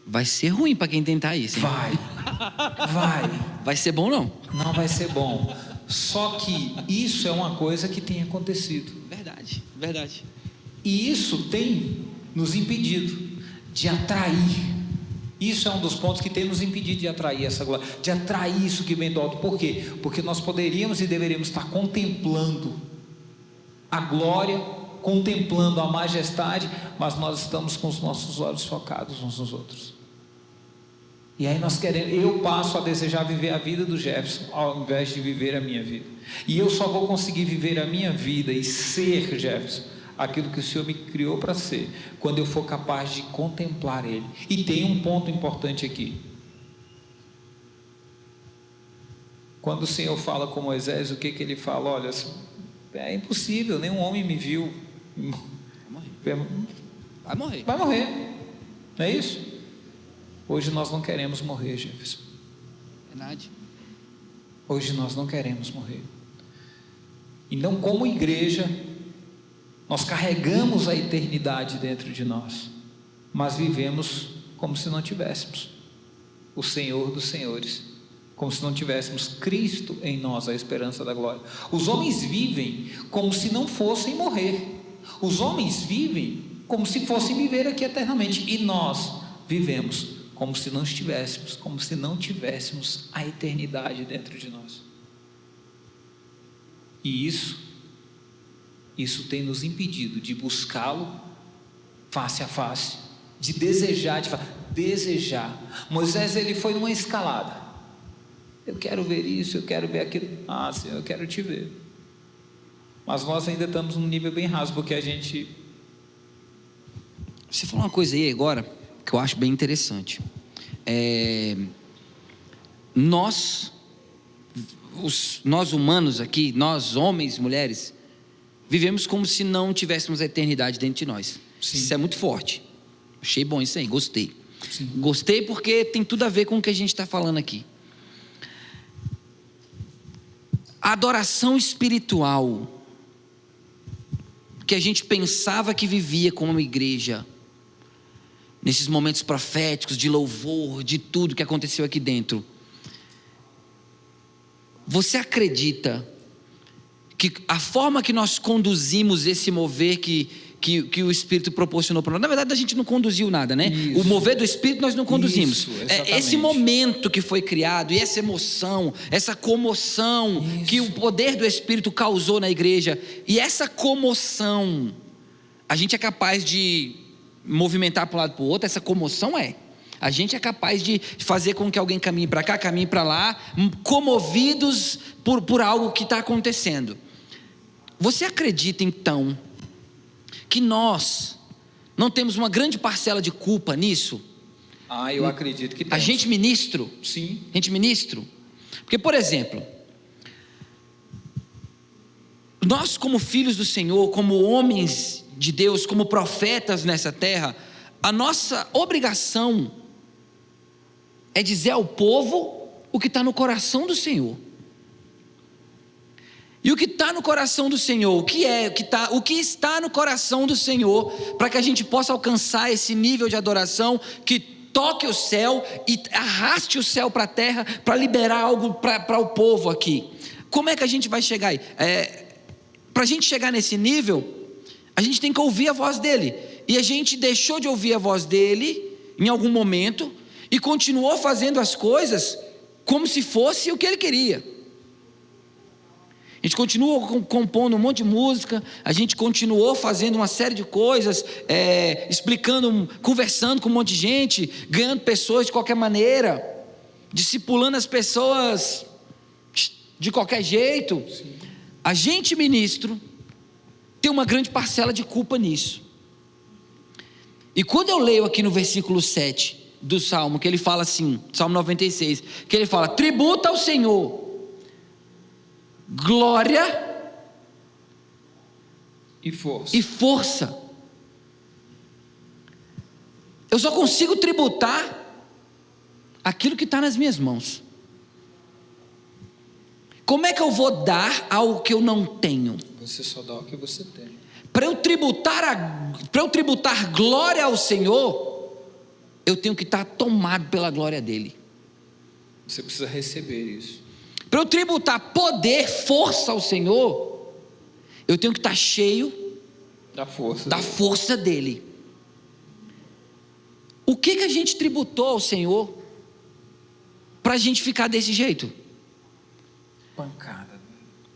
vai ser ruim para quem tentar isso, hein? Vai ser bom não? Não vai ser bom. Só que isso é uma coisa que tem acontecido. Verdade. E isso tem nos impedido de atrair. Isso é um dos pontos que tem nos impedido de atrair essa glória, de atrair isso que vem do alto. Por quê? Porque nós poderíamos e deveríamos estar contemplando a glória, contemplando a majestade, mas nós estamos com os nossos olhos focados uns nos outros. E aí eu passo a desejar viver a vida do Jefferson, ao invés de viver a minha vida. E eu só vou conseguir viver a minha vida e ser, Jefferson, aquilo que o Senhor me criou para ser, quando eu for capaz de contemplar Ele. E tem um ponto importante aqui. Quando o Senhor fala com Moisés, o que Ele fala? Olha, é impossível, nenhum homem me viu. Vai morrer. Não é isso? Hoje nós não queremos morrer, Jefferson. Verdade. Hoje nós não queremos morrer. Então, como igreja, nós carregamos a eternidade dentro de nós, mas vivemos como se não tivéssemos o Senhor dos Senhores, como se não tivéssemos Cristo em nós, a esperança da glória. Os homens vivem como se não fossem morrer. Os homens vivem como se fossem viver aqui eternamente. E nós vivemos como se não estivéssemos, como se não tivéssemos a eternidade dentro de nós. E isso tem nos impedido de buscá-lo face a face, de desejar, desejar. Moisés, ele foi numa escalada. Eu quero ver isso, eu quero ver aquilo. Ah, Senhor, eu quero te ver. Mas nós ainda estamos num nível bem raso, porque a gente... Você falou uma coisa aí agora que eu acho bem interessante. Nós humanos aqui, nós homens, mulheres, vivemos como se não tivéssemos a eternidade dentro de nós. Sim. Isso é muito forte. Achei bom isso aí, gostei. Sim. Gostei porque tem tudo a ver com o que a gente está falando aqui. A adoração espiritual que a gente pensava que vivia como uma igreja, nesses momentos proféticos, de louvor, de tudo que aconteceu aqui dentro, você acredita que a forma que nós conduzimos esse mover que o Espírito proporcionou para nós, na verdade a gente não conduziu nada, né? Isso. O mover do Espírito nós não conduzimos. Isso, esse momento que foi criado, e essa emoção, essa comoção que o poder do Espírito causou na igreja, e essa comoção, a gente é capaz de movimentar para um lado para o outro. Essa comoção a gente é capaz de fazer com que alguém caminhe para cá, caminhe para lá, comovidos por algo que está acontecendo. Você acredita então que nós não temos uma grande parcela de culpa nisso? Eu acredito que temos. A gente ministro? Sim. A gente ministro? Porque, por exemplo, nós como filhos do Senhor, como homens de Deus, como profetas nessa terra, a nossa obrigação é dizer ao povo o que está no coração do Senhor. E o que está no coração do Senhor, o que está no coração do Senhor, para que a gente possa alcançar esse nível de adoração que toque o céu e arraste o céu para a terra, para liberar algo para o povo aqui. Como é que a gente vai chegar aí? Para a gente chegar nesse nível, a gente tem que ouvir a voz dele. E a gente deixou de ouvir a voz dele em algum momento e continuou fazendo as coisas como se fosse o que ele queria. A gente continuou compondo um monte de música, a gente continuou fazendo uma série de coisas, explicando, conversando com um monte de gente, ganhando pessoas de qualquer maneira, discipulando as pessoas de qualquer jeito. Sim. A gente, ministro, tem uma grande parcela de culpa nisso. E quando eu leio aqui no versículo 7 do Salmo, que ele fala assim, Salmo 96, que ele fala: tributa ao Senhor glória e força. Eu só consigo tributar aquilo que está nas minhas mãos. Como é que eu vou dar algo que eu não tenho? Você só dá o que você tem. Para eu tributar glória ao Senhor, eu tenho que estar tomado pela glória dele. Você precisa receber isso. Para eu tributar poder, força ao Senhor, eu tenho que estar cheio da força dele. O que a gente tributou ao Senhor para a gente ficar desse jeito? Pancada.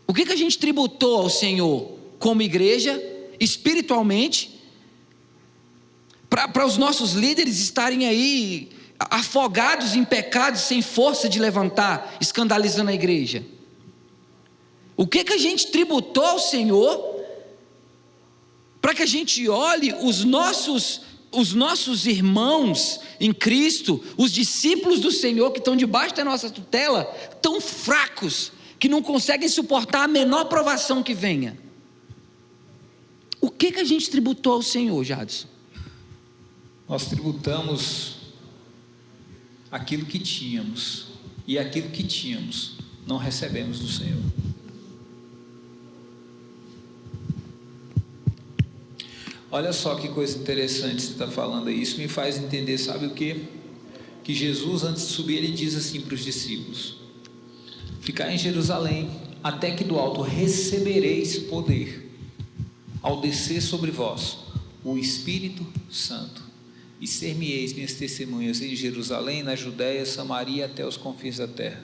O que a gente tributou ao Senhor como igreja, espiritualmente, para os nossos líderes estarem aí afogados em pecados, sem força de levantar, escandalizando a igreja? O que a gente tributou ao Senhor para que a gente olhe os nossos irmãos em Cristo, os discípulos do Senhor que estão debaixo da nossa tutela, tão fracos, que não conseguem suportar a menor provação que venha? O que a gente tributou ao Senhor, Jadson? Nós tributamos aquilo que tínhamos, e aquilo que tínhamos não recebemos do Senhor. Olha só que coisa interessante você está falando aí. Isso me faz entender, sabe o quê? Que Jesus, antes de subir, ele diz assim para os discípulos: ficar em Jerusalém, até que do alto recebereis poder, ao descer sobre vós o Espírito Santo, e ser-me-eis minhas testemunhas em Jerusalém, na Judéia, Samaria, até os confins da terra.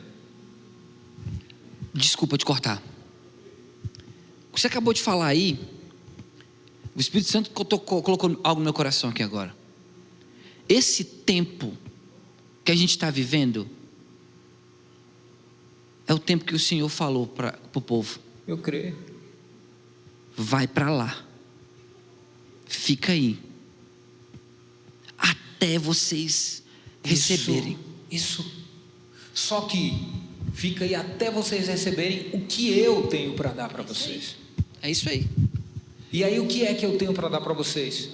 Desculpa te cortar. Você acabou de falar aí, o Espírito Santo colocou algo no meu coração aqui agora. Esse tempo que a gente está vivendo é o tempo que o Senhor falou para o povo: eu creio. Vai para lá, fica aí, até vocês receberem. Isso. Só que fica aí até vocês receberem o que eu tenho para dar para vocês. É isso aí. E aí o que é que eu tenho para dar para vocês?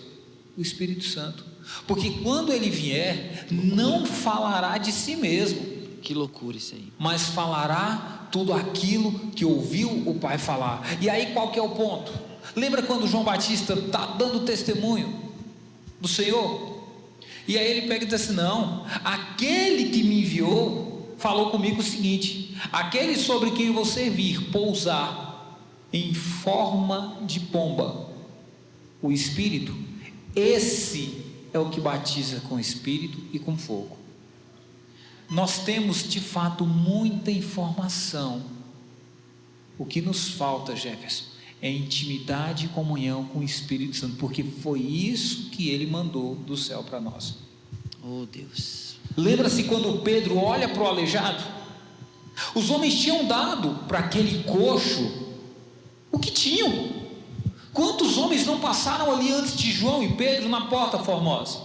O Espírito Santo. Porque quando ele vier, não falará de si mesmo. Que loucura isso aí. Mas falará tudo aquilo que ouviu o Pai falar. E aí qual que é o ponto? Lembra quando João Batista está dando testemunho do Senhor? E aí ele pega e diz assim: não, aquele que me enviou falou comigo o seguinte: aquele sobre quem você vir pousar em forma de pomba, o Espírito, esse é o que batiza com Espírito e com fogo. Nós temos de fato muita informação. O que nos falta, Jefferson, é intimidade e comunhão com o Espírito Santo, porque foi isso que ele mandou do céu para nós. Oh Deus. Lembra-se quando Pedro olha para o aleijado? Os homens tinham dado para aquele coxo o que tinham. Quantos homens não passaram ali antes de João e Pedro na Porta Formosa?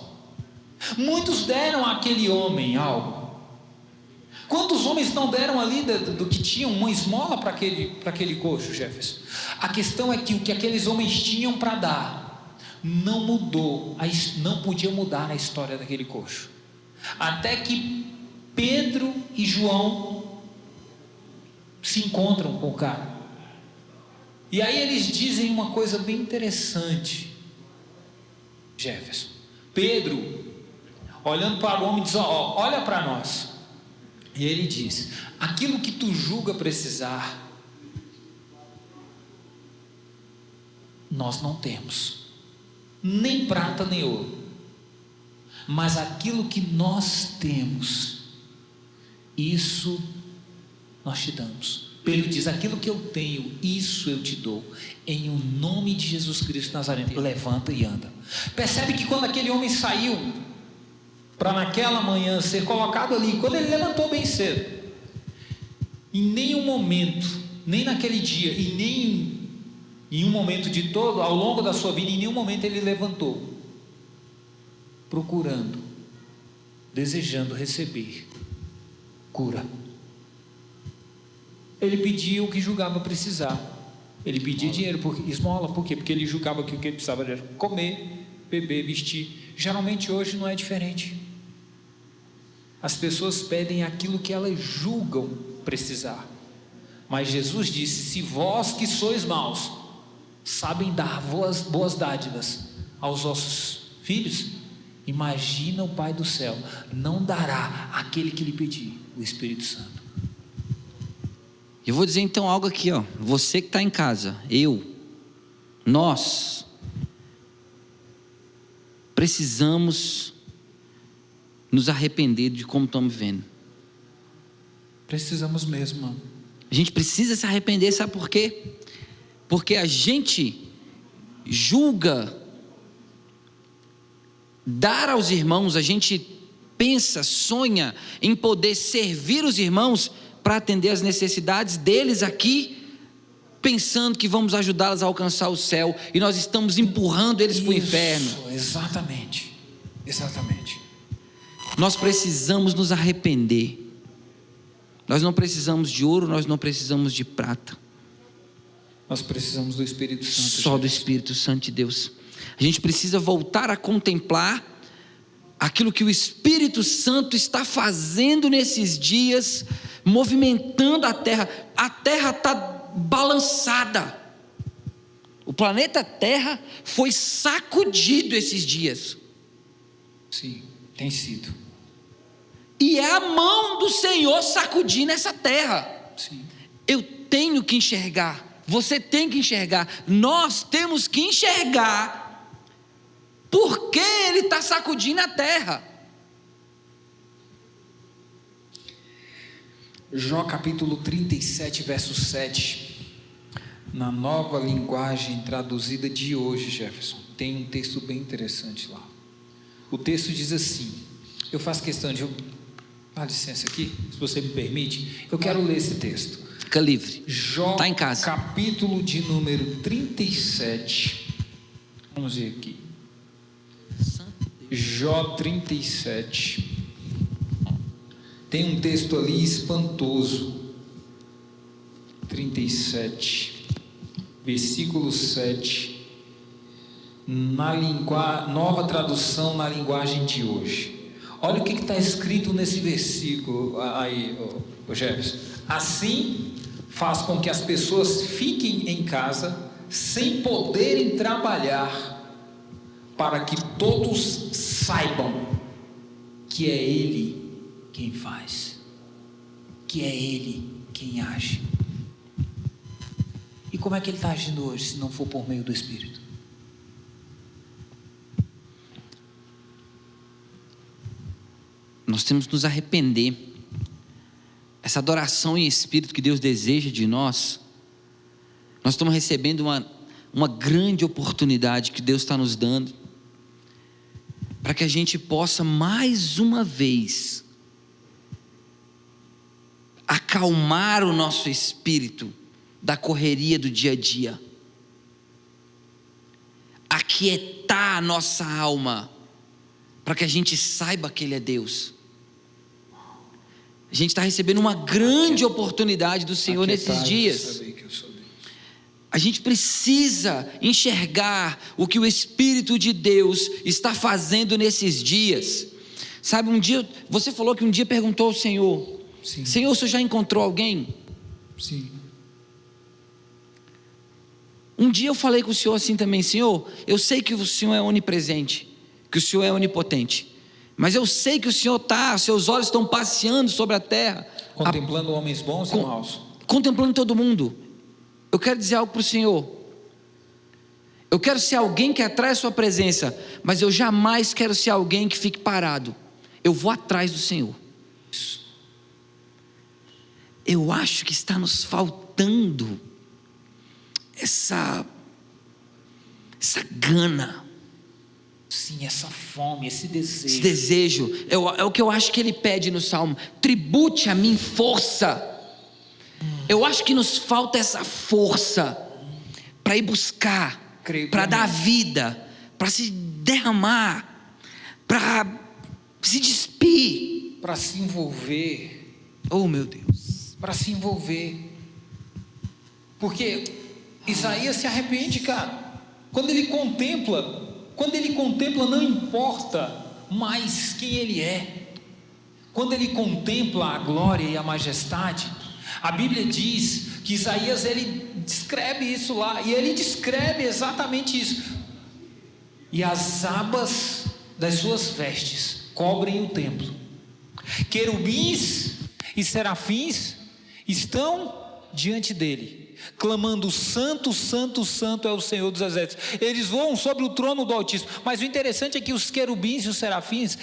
Muitos deram àquele homem algo. Quantos homens não deram ali do que tinham, uma esmola para aquele coxo, Jefferson? A questão é que o que aqueles homens tinham para dar não mudou, não podia mudar a história daquele coxo, até que Pedro e João se encontram com o cara. E aí eles dizem uma coisa bem interessante, Jefferson. Pedro, olhando para o homem, diz: olha para nós. E ele diz: aquilo que tu julga precisar, nós não temos, nem prata nem ouro, mas aquilo que nós temos, isso nós te damos. Pedro diz: aquilo que eu tenho, isso eu te dou, em o nome de Jesus Cristo Nazareno. Levanta e anda. Percebe que quando aquele homem saiu para naquela manhã ser colocado ali, quando ele levantou bem cedo, em nenhum momento, nem naquele dia e nem em um momento de todo, ao longo da sua vida, em nenhum momento ele levantou procurando, desejando receber cura. Ele pedia o que julgava precisar. Ele pedia dinheiro, esmola, por quê? Porque ele julgava que o que ele precisava era comer, beber, vestir. Geralmente hoje não é diferente. As pessoas pedem aquilo que elas julgam precisar. Mas Jesus disse: se vós que sois maus, sabem dar boas dádivas aos nossos filhos, imagina o Pai do céu não dará àquele que lhe pedir o Espírito Santo. Eu vou dizer então algo aqui, ó. Você que está em casa, nós precisamos nos arrepender de como estamos vivendo. Precisamos mesmo, mano. A gente precisa se arrepender, sabe por quê? Porque a gente julga dar aos irmãos, a gente pensa, sonha em poder servir os irmãos para atender as necessidades deles aqui, pensando que vamos ajudá-los a alcançar o céu, e nós estamos empurrando eles para o inferno. Exatamente. Nós precisamos nos arrepender. Nós não precisamos de ouro, nós não precisamos de prata. Nós precisamos do Espírito Santo. Só do Espírito Santo de Deus. A gente precisa voltar a contemplar aquilo que o Espírito Santo está fazendo nesses dias, movimentando a terra. A terra está balançada. O planeta Terra foi sacudido esses dias. Sim, tem sido. E é a mão do Senhor sacudindo essa terra. Sim. Eu tenho que enxergar, você tem que enxergar, nós temos que enxergar por que Ele está sacudindo a terra. Jó capítulo 37, verso 7, na nova linguagem traduzida de hoje, Jefferson, tem um texto bem interessante lá. O texto diz assim, eu faço questão de... Dá licença aqui, se você me permite, eu quero ler esse texto. Fica livre, Jó, está em casa. Capítulo de número 37, vamos ver aqui. Jó 37, tem um texto ali espantoso. 37, versículo 7, nova tradução na linguagem de hoje. Olha o que está escrito nesse versículo aí, Jefferson. Assim faz com que as pessoas fiquem em casa sem poderem trabalhar, para que todos saibam que é Ele quem faz, que é Ele quem age. E como é que Ele está agindo hoje, se não for por meio do Espírito? Nós temos que nos arrepender. Essa adoração em espírito que Deus deseja de nós, nós estamos recebendo uma grande oportunidade que Deus está nos dando, para que a gente possa mais uma vez acalmar o nosso espírito da correria do dia a dia, aquietar a nossa alma, para que a gente saiba que Ele é Deus. A gente está recebendo uma grande oportunidade do Senhor nesses dias. A gente precisa enxergar o que o Espírito de Deus está fazendo nesses dias. Sabe, um dia, você falou que um dia perguntou ao Senhor: sim. Senhor, o Senhor já encontrou alguém? Sim. Um dia eu falei com o Senhor assim também: Senhor, eu sei que o Senhor é onipresente, que o Senhor é onipotente, mas eu sei que o Senhor seus olhos estão passeando sobre a terra, contemplando homens bons e maus, contemplando todo mundo. Eu quero dizer algo para o Senhor. Eu quero ser alguém que atrai a sua presença, mas eu jamais quero ser alguém que fique parado. Eu vou atrás do Senhor. Eu acho que está nos faltando essa gana. Sim, essa fome, esse desejo. Esse desejo, é o que eu acho que ele pede no Salmo: tribute a mim força. Eu acho que nos falta essa força para ir buscar, para dar vida, para se derramar, para se despir, para se envolver. Oh meu Deus, para se envolver. Porque Isaías se arrepende, cara. Quando ele contempla, não importa mais quem ele é. Quando ele contempla a glória e a majestade, A Bíblia diz que Isaías, ele descreve isso lá, e ele descreve exatamente isso. E as abas das suas vestes cobrem o templo. Querubins e serafins estão diante dele, clamando: santo, santo, santo é o Senhor dos exércitos. Eles voam sobre o trono do Altíssimo. Mas o interessante é que os querubins e os serafins,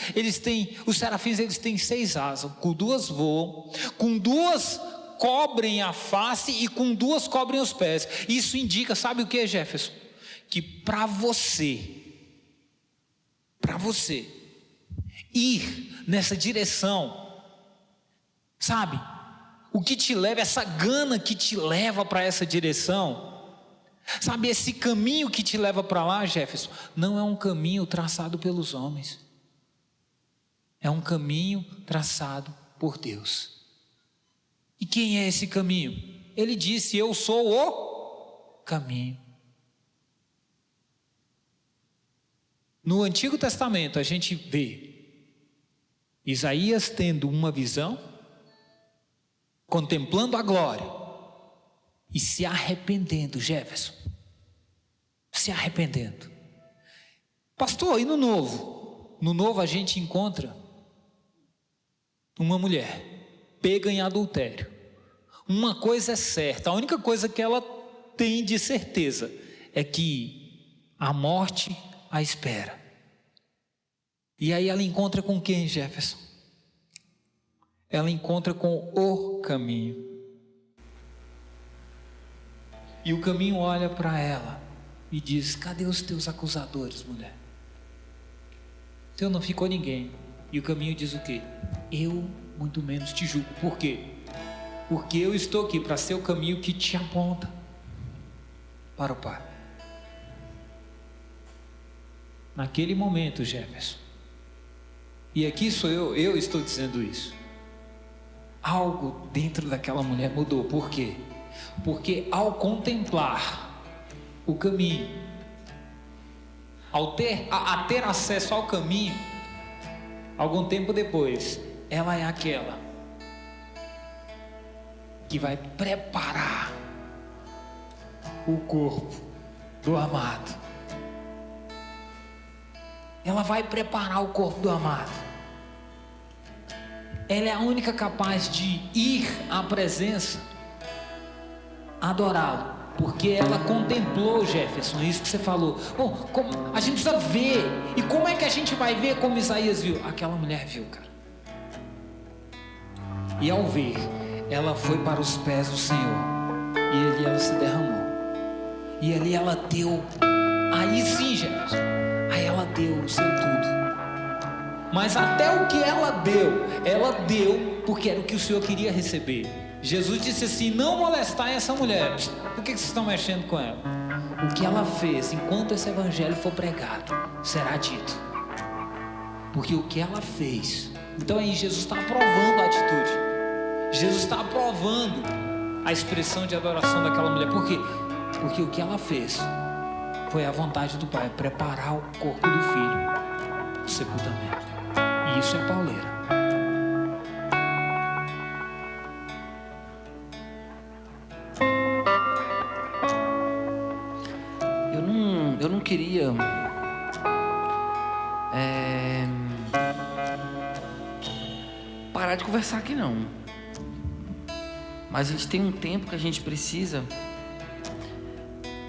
os serafins têm 6 asas, com 2 voam, com 2 cobrem a face e com 2 cobrem os pés. Isso indica, sabe o que, Jefferson? Que para você ir nessa direção, sabe, o que te leva, essa gana que te leva para essa direção, sabe, esse caminho que te leva para lá, Jefferson, não é um caminho traçado pelos homens, é um caminho traçado por Deus. E quem é esse caminho? Ele disse: eu sou o caminho. No Antigo Testamento a gente vê Isaías tendo uma visão, contemplando a glória e se arrependendo, Jefferson, se arrependendo. Pastor, e no Novo? No Novo a gente encontra uma mulher pega em adultério. Uma coisa é certa, a única coisa que ela tem de certeza é que a morte a espera. E aí ela encontra com quem, Jefferson? Ela encontra com o caminho. E o caminho olha para ela e diz: cadê os teus acusadores, mulher? Teu não ficou ninguém. E o caminho diz o quê? Eu muito menos te julgo. Por quê? Porque eu estou aqui para ser o caminho que te aponta para o Pai. Naquele momento, Jefferson, e aqui sou eu estou dizendo isso, algo dentro daquela mulher mudou. Por quê? Porque ao contemplar o caminho, a ter acesso ao caminho, algum tempo depois, ela é aquela que vai preparar o corpo do amado. Ela vai preparar o corpo do amado. Ela é a única capaz de ir à presença, adorá-lo, porque ela contemplou, Jefferson, isso que você falou. Bom, a gente precisa ver. E como é que a gente vai ver como Isaías viu? Aquela mulher viu, cara. E ao ver, ela foi para os pés do Senhor, e ali ela se derramou, e ali ela deu. Aí sim, Jefferson, aí ela deu o seu tudo. Mas até o que ela deu porque era o que o Senhor queria receber. Jesus disse assim: não molestai essa mulher. Por que vocês estão mexendo com ela? O que ela fez, enquanto esse evangelho for pregado, será dito. Porque o que ela fez. Então aí Jesus está aprovando a atitude. Jesus está aprovando a expressão de adoração daquela mulher. Por quê? Porque o que ela fez foi a vontade do Pai, preparar o corpo do filho para o sepultamento. E isso é pauleira. Eu não queria parar de conversar aqui não. Mas a gente tem um tempo que a gente precisa.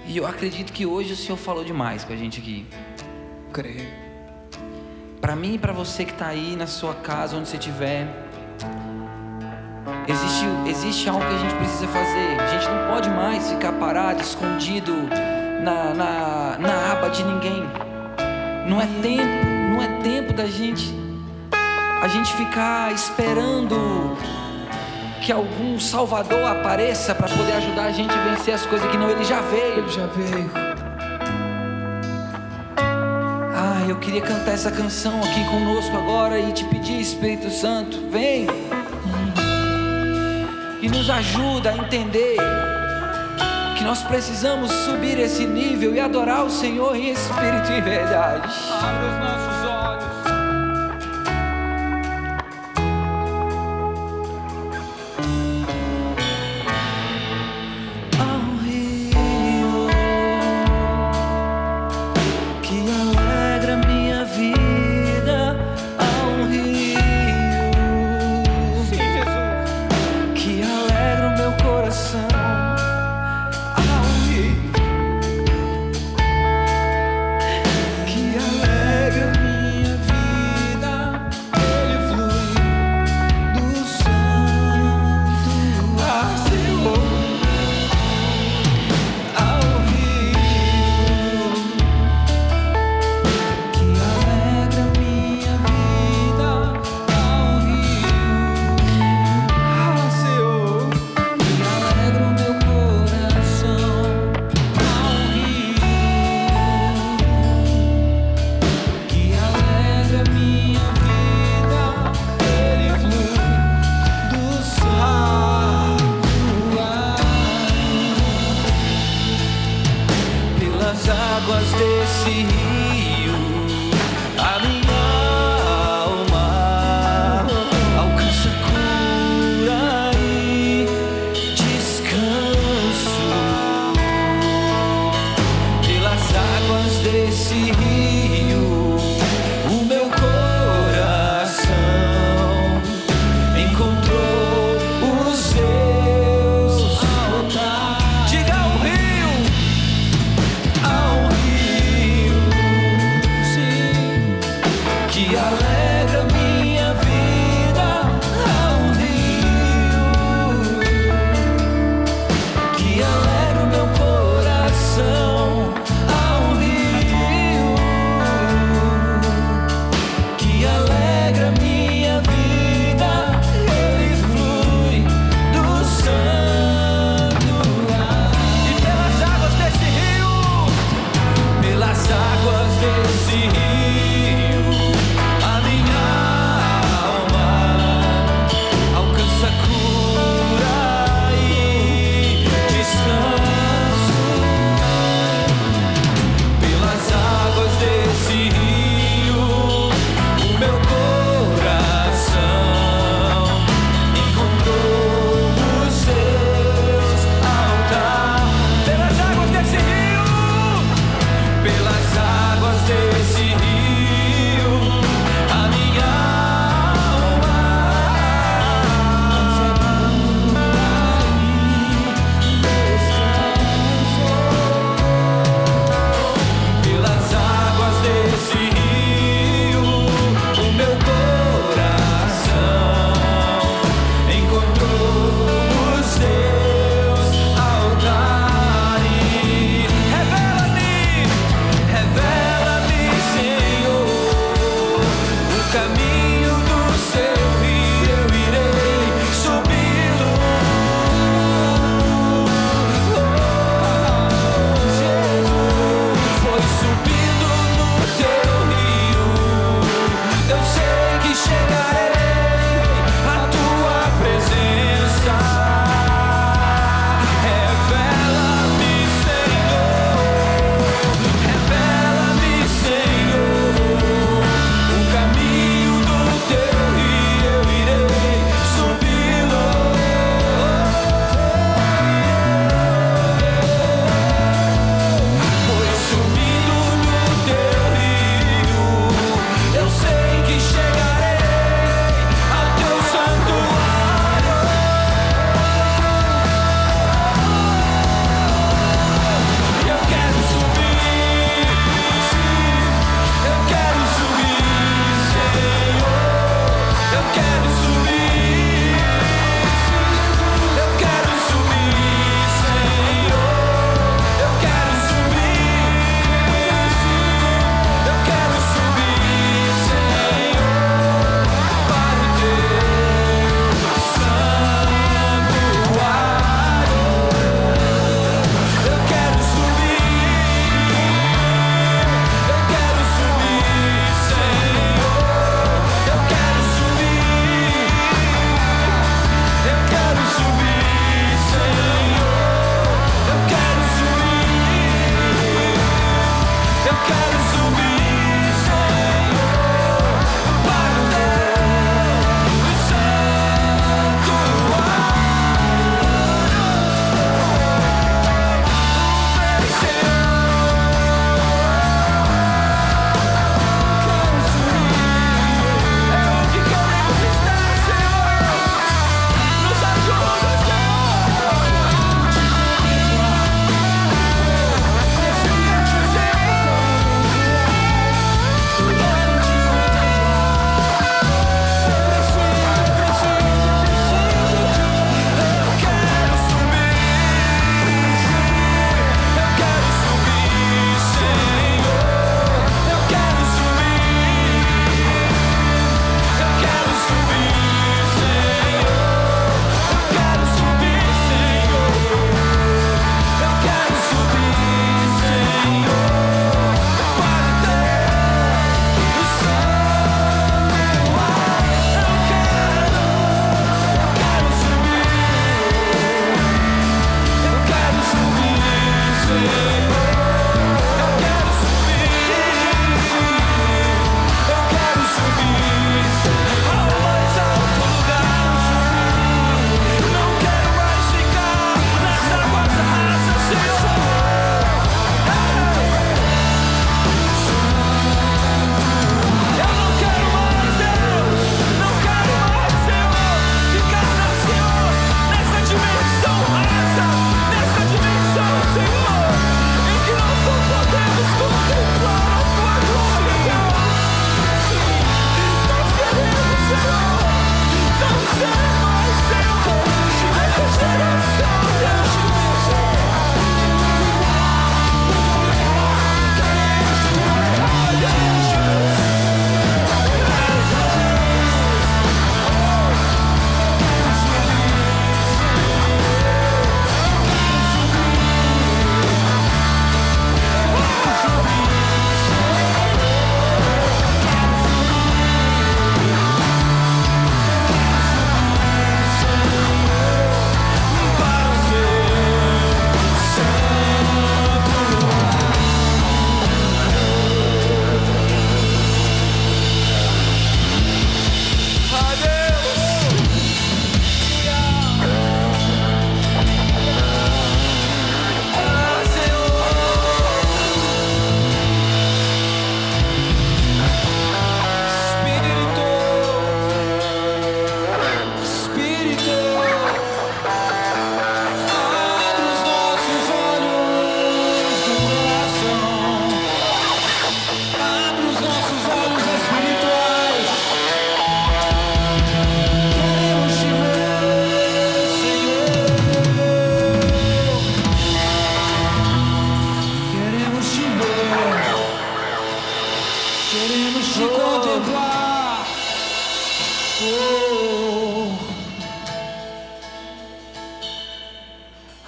E eu acredito que hoje o Senhor falou demais com a gente aqui. Creio. Para mim e para você que está aí na sua casa, onde você estiver, existe algo que a gente precisa fazer. A gente não pode mais ficar parado, escondido na aba de ninguém. Não é tempo da gente ficar esperando que algum salvador apareça para poder ajudar a gente a vencer as coisas que não. Ele já veio. Eu queria cantar essa canção aqui conosco agora e te pedir, Espírito Santo, vem e nos ajuda a entender que nós precisamos subir esse nível e adorar o Senhor em espírito e verdade. Abre os nossos olhos.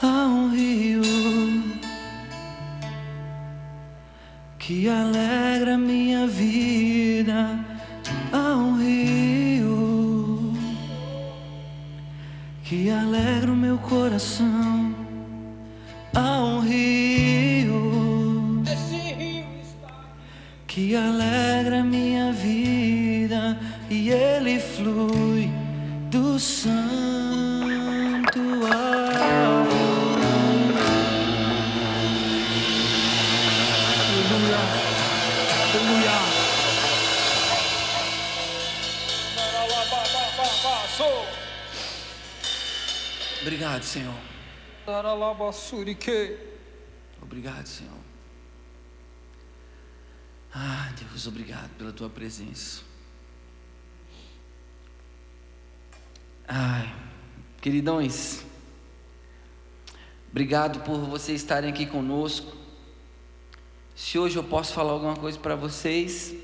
Há um rio que alegra minha vida. Há um rio que alegra o meu coração. Há um rio que alegra minha vida, e ele flui do santuário. Aleluia, aleluia. Obrigado, Senhor. Obrigado, Senhor. Ah, Deus, obrigado pela tua presença. Ai, queridões, obrigado por vocês estarem aqui conosco. Se hoje eu posso falar alguma coisa para vocês,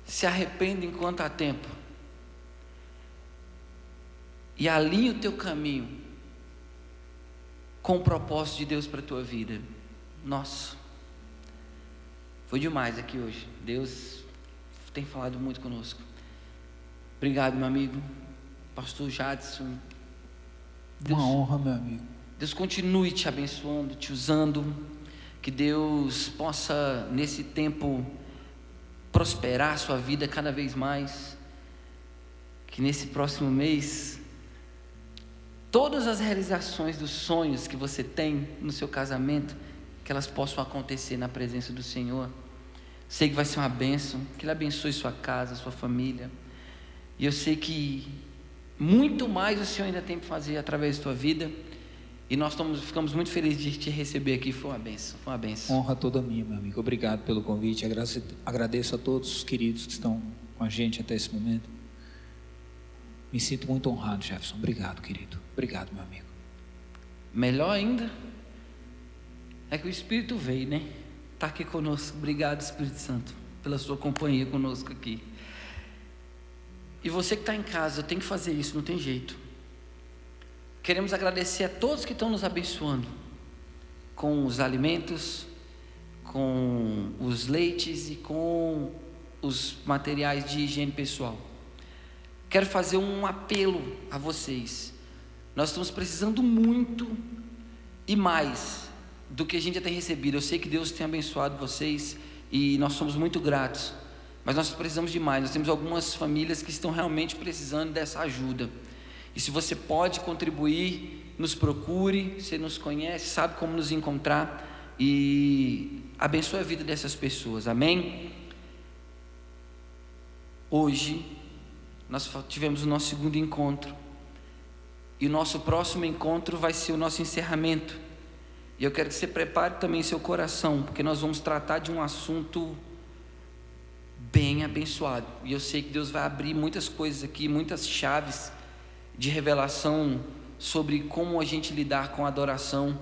se arrependa enquanto há tempo, e alinhe o teu caminho com o propósito de Deus para a tua vida. Nossa, foi demais aqui hoje. Deus tem falado muito conosco. Obrigado, meu amigo, pastor Jadson. Uma honra, meu amigo. Deus continue te abençoando, te usando. Que Deus possa, nesse tempo, prosperar a sua vida cada vez mais. Que nesse próximo mês, todas as realizações dos sonhos que você tem no seu casamento, que elas possam acontecer na presença do Senhor. Sei que vai ser uma bênção, que Ele abençoe sua casa, sua família, e eu sei que muito mais o Senhor ainda tem para fazer através da tua vida, e nós ficamos muito felizes de te receber aqui. Foi uma bênção, foi uma bênção. Honra toda minha, meu amigo. Obrigado pelo convite. Agradeço a todos os queridos que estão com a gente até esse momento. Me sinto muito honrado, Jefferson. Obrigado, querido. Obrigado, meu amigo. Melhor ainda é que o Espírito veio, né? Está aqui conosco. Obrigado, Espírito Santo, pela sua companhia conosco aqui. E você que está em casa, tem que fazer isso, não tem jeito. Queremos agradecer a todos que estão nos abençoando com os alimentos, com os leites e com os materiais de higiene pessoal. Quero fazer um apelo a vocês. Nós estamos precisando muito e mais do que a gente já tem recebido. Eu sei que Deus tem abençoado vocês e nós somos muito gratos, mas nós precisamos de mais. Nós temos algumas famílias que estão realmente precisando dessa ajuda, e se você pode contribuir, nos procure. Você nos conhece, sabe como nos encontrar, e abençoe a vida dessas pessoas, amém? Hoje nós tivemos o nosso segundo encontro, e o nosso próximo encontro vai ser o nosso encerramento. E eu quero que você prepare também seu coração, porque nós vamos tratar de um assunto bem abençoado, e eu sei que Deus vai abrir muitas coisas aqui, muitas chaves de revelação sobre como a gente lidar com a adoração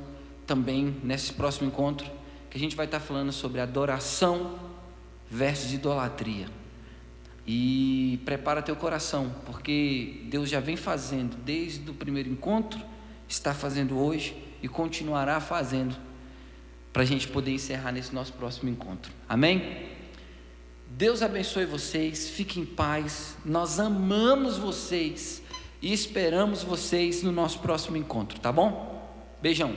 também nesse próximo encontro, que a gente vai estar falando sobre adoração versus idolatria. E prepara teu coração, porque Deus já vem fazendo desde o primeiro encontro, está fazendo hoje e continuará fazendo, para a gente poder encerrar nesse nosso próximo encontro, amém? Deus abençoe vocês, fiquem em paz, nós amamos vocês e esperamos vocês no nosso próximo encontro, tá bom? Beijão.